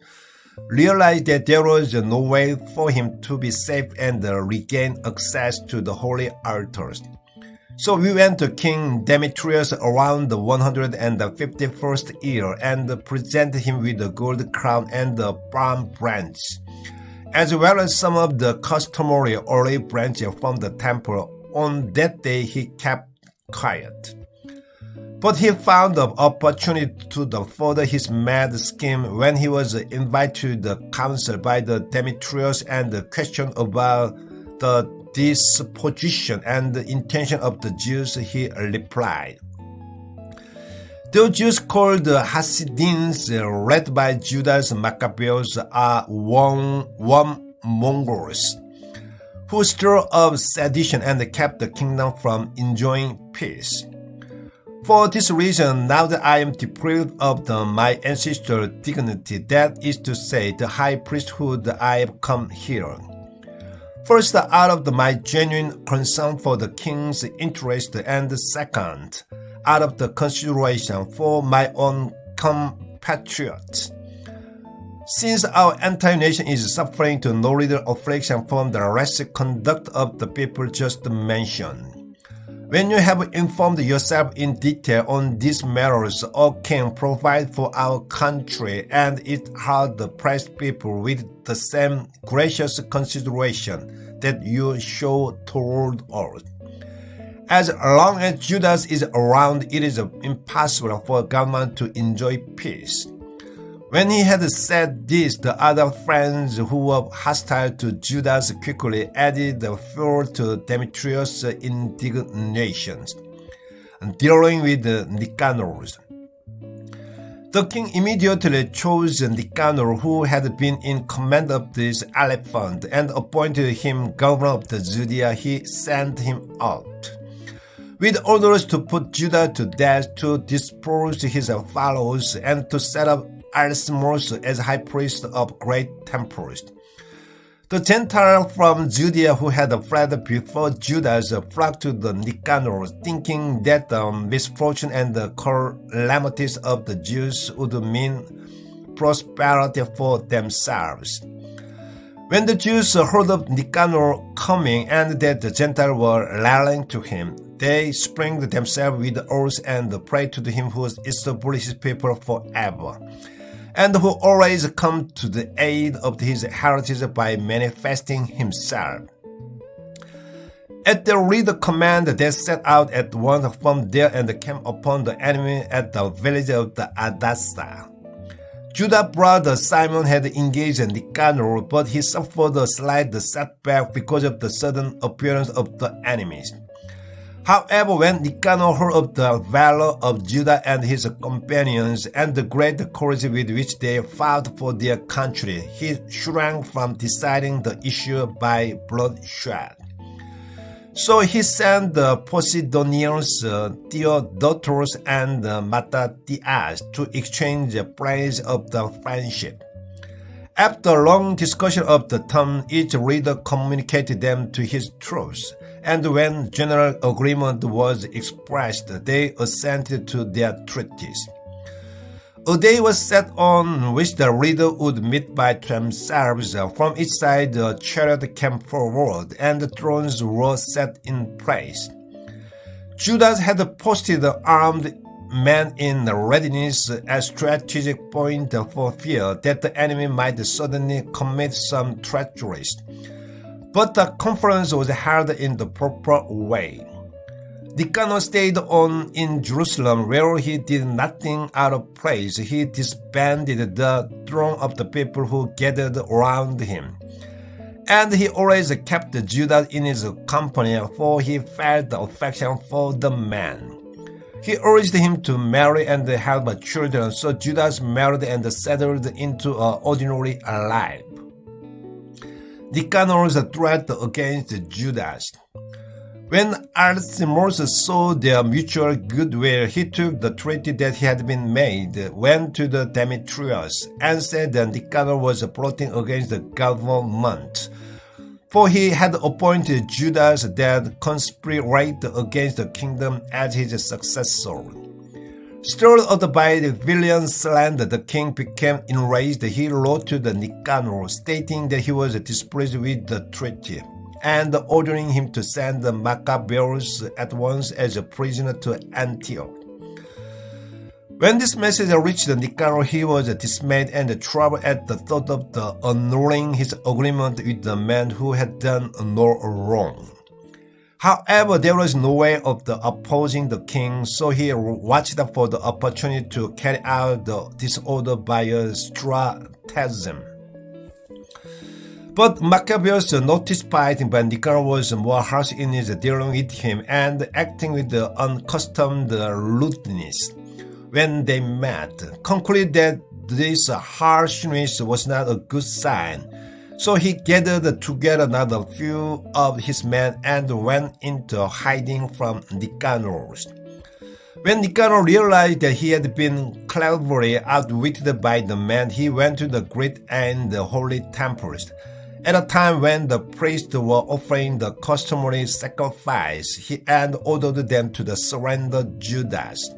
realized that there was no way for him to be safe and regain access to the holy altars. So we went to King Demetrius around the 151st year and presented him with a gold crown and a palm branch, as well as some of the customary olive branches from the temple. On that day he kept quiet. But he found an opportunity to further his mad scheme when he was invited to the council by the Demetrius and questioned about the disposition and the intention of the Jews. He replied, "The Jews called the Hasidians, led by Judah's Maccabees, are warmongers, who stirred up sedition and kept the kingdom from enjoying peace. For this reason, now that I am deprived of my ancestral dignity, that is to say, the high priesthood, I have come here. First, out of my genuine concern for the king's interest, and second, out of the consideration for my own compatriots. Since our entire nation is suffering to no little affliction from the rash conduct of the people just mentioned. When you have informed yourself in detail on these matters, O king, provide for our country and its hard-pressed people with the same gracious consideration that you show toward us. As long as Judas is around, it is impossible for government to enjoy peace." When he had said this, the other friends who were hostile to Judas quickly added the fuel to Demetrius' indignations, dealing with the Nicanors. The king immediately chose Nicanor, who had been in command of this elephant, and appointed him governor of the Judea. He sent him out with orders to put Judah to death, to disperse his followers, and to set up Alcimus as high priest of great temples. The Gentiles from Judea who had fled before Judas flocked to the Nicanors, thinking that the misfortune and the calamities of the Jews would mean prosperity for themselves. When the Jews heard of Nicanor coming and that the Gentiles were rallying to him, they sprinkled themselves with oaths and prayed to him who established his people forever. and who always come to the aid of his heritage by manifesting himself. At the reader command, they set out at once from there and came upon the enemy at the village of the Adasa. Judah's brother Simon had engaged Nicanor, but he suffered a slight setback because of the sudden appearance of the enemies. However, when Nicanor heard of the valor of Judah and his companions and the great courage with which they fought for their country, he shrank from deciding the issue by bloodshed. So he sent the Posidonians, Theodotus, and Mattathias to exchange praise of the friendship. After long discussion of the term, each reader communicated them to his troops, and when general agreement was expressed, they assented to their treaties. A day was set on which the reader would meet by themselves. From each side the chariot came forward, and the thrones were set in place. Judah had posted armed men in readiness at strategic point for fear that the enemy might suddenly commit some treacheries. But the conference was held in the proper way. Nicanor stayed on in Jerusalem, where he did nothing out of place. He disbanded the throng of the people who gathered around him. And he always kept Judah in his company, for he felt the affection for the man. He urged him to marry and have children, so Judah married and settled into an ordinary life. Nicanor's threat against Judah. When Artemus saw their mutual goodwill, he took the treaty that had been made, went to the Demetrius, and said that Nicanor was plotting against the government. For he had appointed Judas that conspired against the kingdom as his successor. Stirred by the villain slander, the king became enraged. He wrote to the Nicanor, stating that he was displeased with the treaty, and ordering him to send the Maccabees at once as a prisoner to Antioch. When this message reached Nicanor, he was dismayed and troubled at the thought of annulling his agreement with the man who had done no wrong. However, there was no way of opposing the king, so he watched for the opportunity to carry out the disorder by a stratagem. But Maccabees noticed fighting, but Nicanor was more harsh in his dealing with him and acting with the unaccustomed rudeness. When they met, concluded that this harshness was not a good sign. So he gathered together another few of his men and went into hiding from Nicanor. When Nicanor realized that he had been cleverly outwitted by the man, he went to the great and holy temples. At a time when the priests were offering the customary sacrifice, and ordered them to surrender Judas.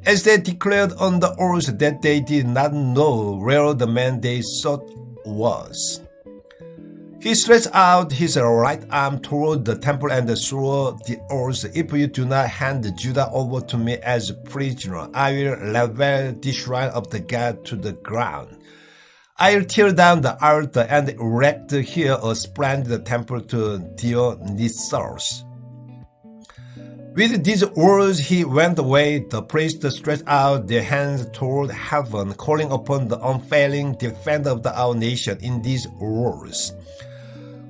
As they declared on the oath that they did not know where the man they sought was. He stretched out his right arm toward the temple and swore the oath, "If you do not hand Judah over to me as a prisoner, I will level the shrine of the god to the ground. I will tear down the altar and erect here a splendid temple to Dionysus." With these words he went away. The priests stretched out their hands toward heaven, calling upon the unfailing defender of our nation in these words: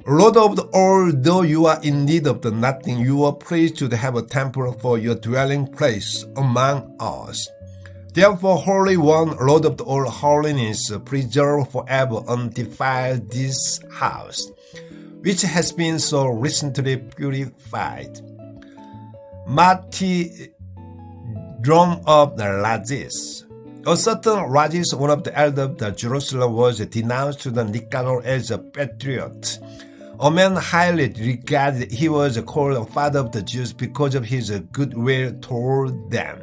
"Lord of all, though you are in need of nothing, you are pleased to have a temple for your dwelling place among us. Therefore, Holy One, Lord of all holiness, preserve forever undefiled this house, which has been so recently purified." Martyrdom of Razis. A certain Razis, one of the elders of Jerusalem, was denounced to the Nicanor as a patriot. A man highly regarded, he was called father of the Jews because of his goodwill toward them.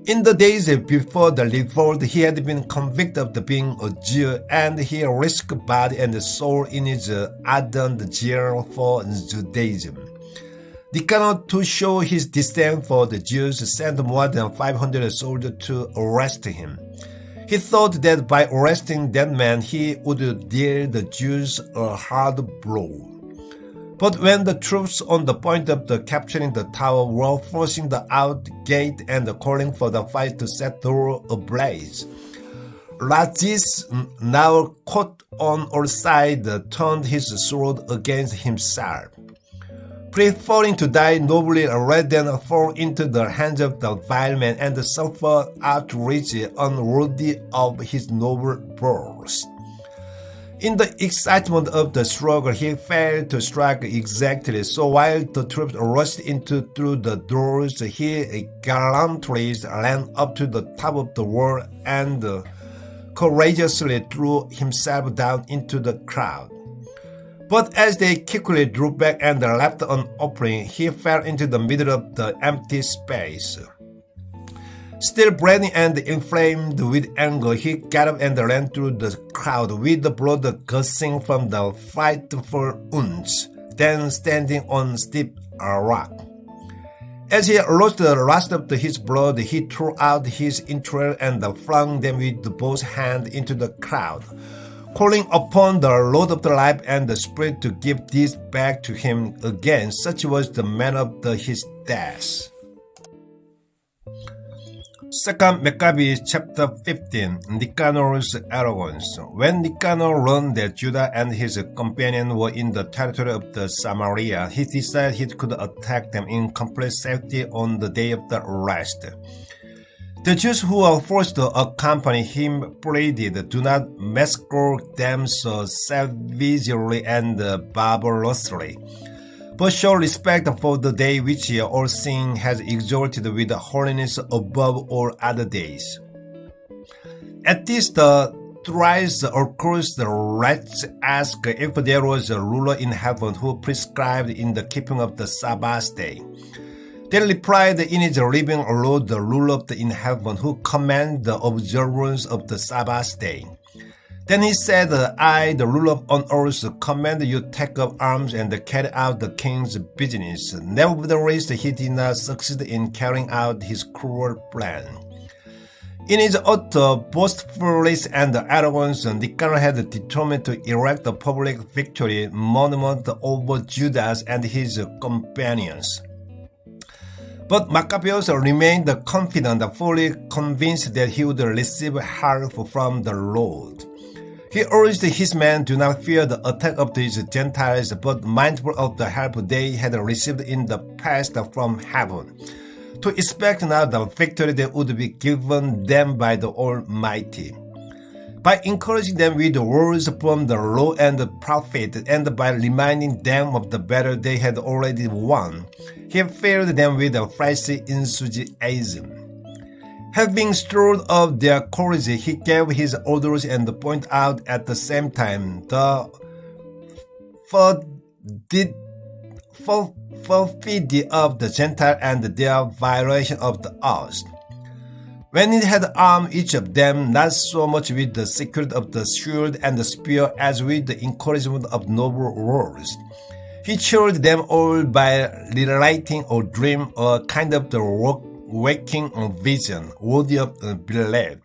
In the days before the revolt, he had been convicted of being a Jew, and he risked body and soul in his ardent zeal for Judaism. Nicanor, to show his disdain for the Jews, sent more than 500 soldiers to arrest him. He thought that by arresting that man, he would deal the Jews a hard blow. But when the troops on the point of capturing the tower were forcing the out gate and calling for the fire to set the door ablaze, Laziz, now caught on all sides, turned his sword against himself, preferring to die nobly rather than fall into the hands of the vile man and suffer outrage unworthy of his noble birth. In the excitement of the struggle, he failed to strike exactly, so while the troops rushed through the doors, he gallantly ran up to the top of the wall and courageously threw himself down into the crowd. But as they quickly drew back and left an opening, he fell into the middle of the empty space. Still breathing and inflamed with anger, he got up and ran through the crowd with the blood gushing from the frightful wounds, then standing on steep rock. As he lost the last of his blood, he threw out his entrails and flung them with both hands into the crowd, calling upon the Lord of the life and the Spirit to give this back to him again. Such was the manner of his death. 2 Maccabees chapter 15, Nicanor's arrogance. When Nicanor learned that Judah and his companions were in the territory of the Samaria, he decided he could attack them in complete safety on the day of the rest. The Jews who were forced to accompany him pleaded, "Do not massacre them so savagely and barbarously, but show respect for the day which all sin has exalted with holiness above all other days." At this, the thrice accursed wretch asked if there was a ruler in heaven who prescribed in the keeping of the Sabbath day. They replied, "In his living Lord, the ruler in heaven, who commands the observance of the Sabbath day." Then he said, "I, the ruler on earth, command you take up arms and carry out the king's business." Nevertheless, he did not succeed in carrying out his cruel plan. In his utter boastfulness and arrogance, Nicanor had determined to erect a public victory monument over Judas and his companions. But Maccabeus remained confident, fully convinced that he would receive help from the Lord. He urged his men to not fear the attack of these Gentiles, but mindful of the help they had received in the past from heaven, to expect now the victory that would be given them by the Almighty. By encouraging them with words from the law and the prophet, and by reminding them of the battle they had already won, he filled them with a fresh enthusiasm. Having stirred up their courage, he gave his orders and pointed out at the same time the perfidy of the Gentile and their violation of the oath. When he had armed each of them, not so much with the security of the shield and the spear as with the encouragement of noble words, he cheered them all by relating a dream, a kind of the waking vision worthy of belief.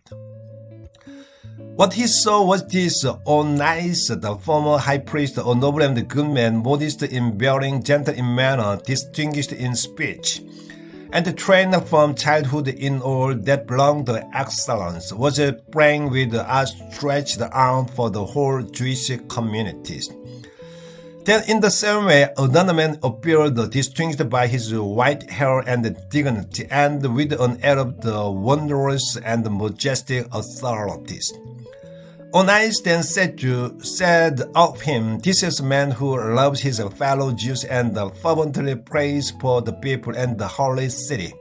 What he saw was this: Onias, the former high priest, a noble and good man, modest in bearing, gentle in manner, distinguished in speech, and trained from childhood in all that belonged to excellence, was praying with outstretched arm for the whole Jewish communities. Then in the same way, another man appeared, distinguished by his white hair and dignity, and with an air of the wondrous and majestic authorities. Onias then said of him, "This is a man who loves his fellow Jews and fervently prays for the people and the holy city,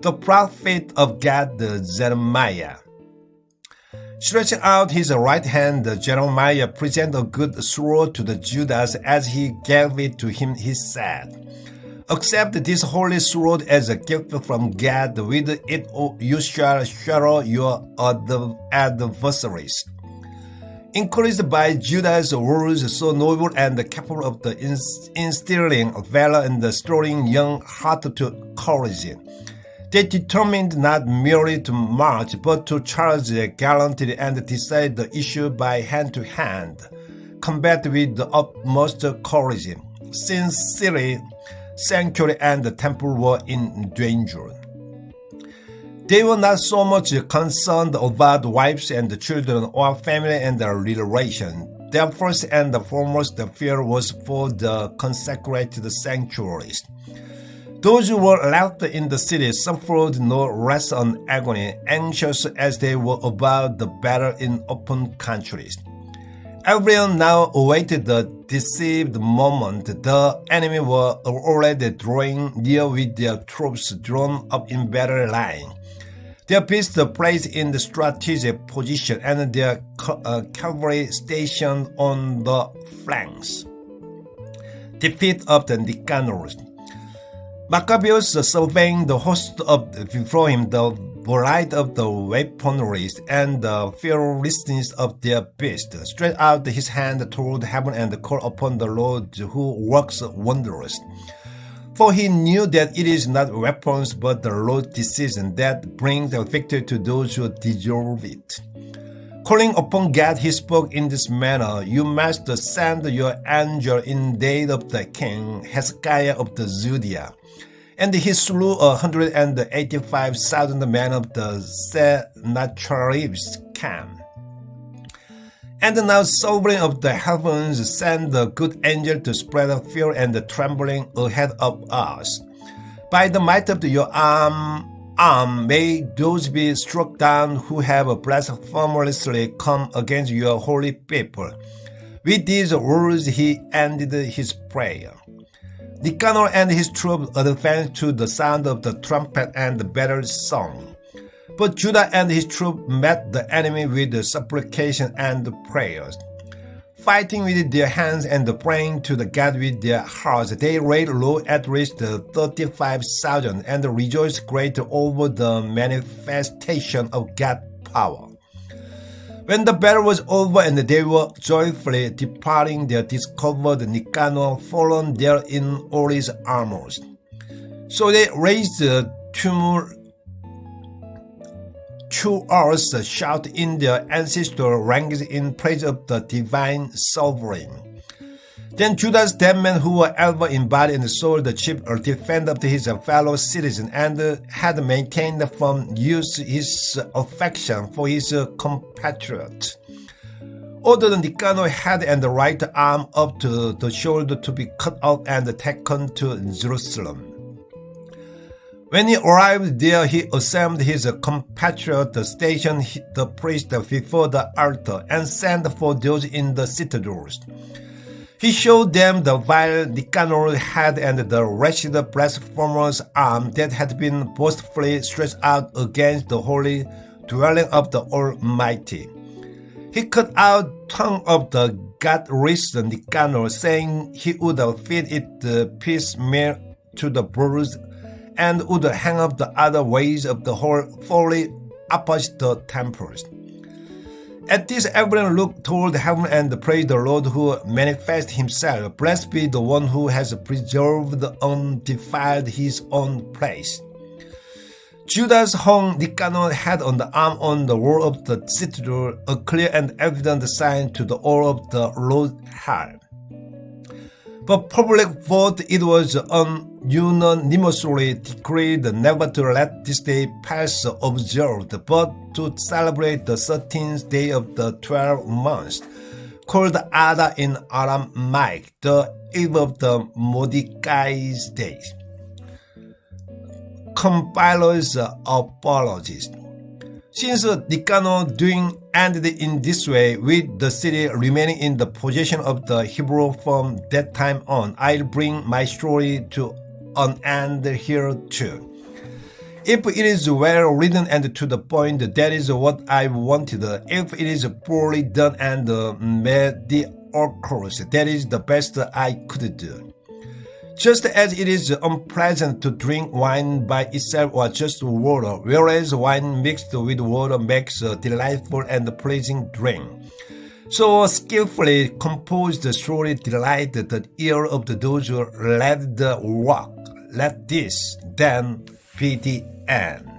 the prophet of God, Jeremiah." Stretching out his right hand, Jeremiah presented a good sword to the Judas. As he gave it to him, he said, "Accept this holy sword as a gift from God. With it you shall shatter your adversaries." Encouraged by Judas' words, so noble and capable of instilling valor and stirring young heart to courage, They determined not merely to march, but to charge gallantly and decide the issue by hand-to-hand combat with the utmost courage, since city, sanctuary, and the temple were in danger. They were not so much concerned about wives and children or family and their relations. Their first and foremost fear was for the consecrated sanctuaries. Those who were left in the city suffered no less an agony, anxious as they were about the battle in open countries. Everyone now awaited the deceived moment. The enemy were already drawing near with their troops drawn up in battle line, their beasts placed in the strategic position, and their cavalry stationed on the flanks. Defeat of the Nicanors. Maccabees, surveying the host before him, the variety of the weaponry and the fearlessness of their beasts, stretched out his hand toward heaven and called upon the Lord who works wonders. For he knew that it is not weapons but the Lord's decision that brings the victory to those who deserve it. Calling upon God, he spoke in this manner: "You must send your angel in the aid of the king Hezekiah of the Judea." And he slew 185,000 men of the Sennacherib's camp. And now, sovereign of the heavens, send the good angel to spread fear and trembling ahead of us. By the might of your arm, may those be struck down who have blasphemously come against your holy people. With these words he ended his prayer. Nicanor and his troops advanced to the sound of the trumpet and the battle song. But Judah and his troops met the enemy with supplication and prayers. Fighting with their hands and praying to the God with their hearts, they laid low at least 35,000 and rejoiced greatly over the manifestation of God's power. When the battle was over and they were joyfully departing, they discovered Nicanor fallen there in all his armors. So they raised tumultuous shout in their ancestral ranks in praise of the divine sovereign. Then Judah's dead men, who were ever in body and soul, the chief defender of his fellow citizens, and had maintained from youth his affection for his compatriot, ordered Nicanor head and the right arm up to the shoulder to be cut off and taken to Jerusalem. When he arrived there, he assembled his compatriot, stationed the priest before the altar, and sent for those in the citadels. He showed them the vile Nicanor's head and the wretched blasphemer's arm that had been boastfully stretched out against the holy dwelling of the Almighty. He cut out tongue of the God-wreathed Nicanor, saying he would feed it piecemeal to the birds and would hang up the other ways of the whole folly opposite the temples. At this, everyone looked toward heaven and praised the Lord who manifested himself. Blessed be the one who has preserved undefiled his own place. Judas hung Nicanor's head on the arm on the wall of the citadel, a clear and evident sign to the all of the Lord's heart. But public vote, it was unanimously decreed never to let this day pass observed, but to celebrate the 13th day of the 12th month, called Adar in Aramaic, the eve of the Mordecai's Day. Compiler's apologies. Since Nicanor doing ended in this way, with the city remaining in the possession of the Hebrew from that time on, I'll bring my story to an end here too. If it is well written and to the point, that is what I wanted. If it is poorly done and mediocre, that is the best I could do. Just as it is unpleasant to drink wine by itself or just water, whereas wine mixed with water makes a delightful and pleasing drink. So a skillfully composed story delighted the ear of those who let the work. Let this then be the N.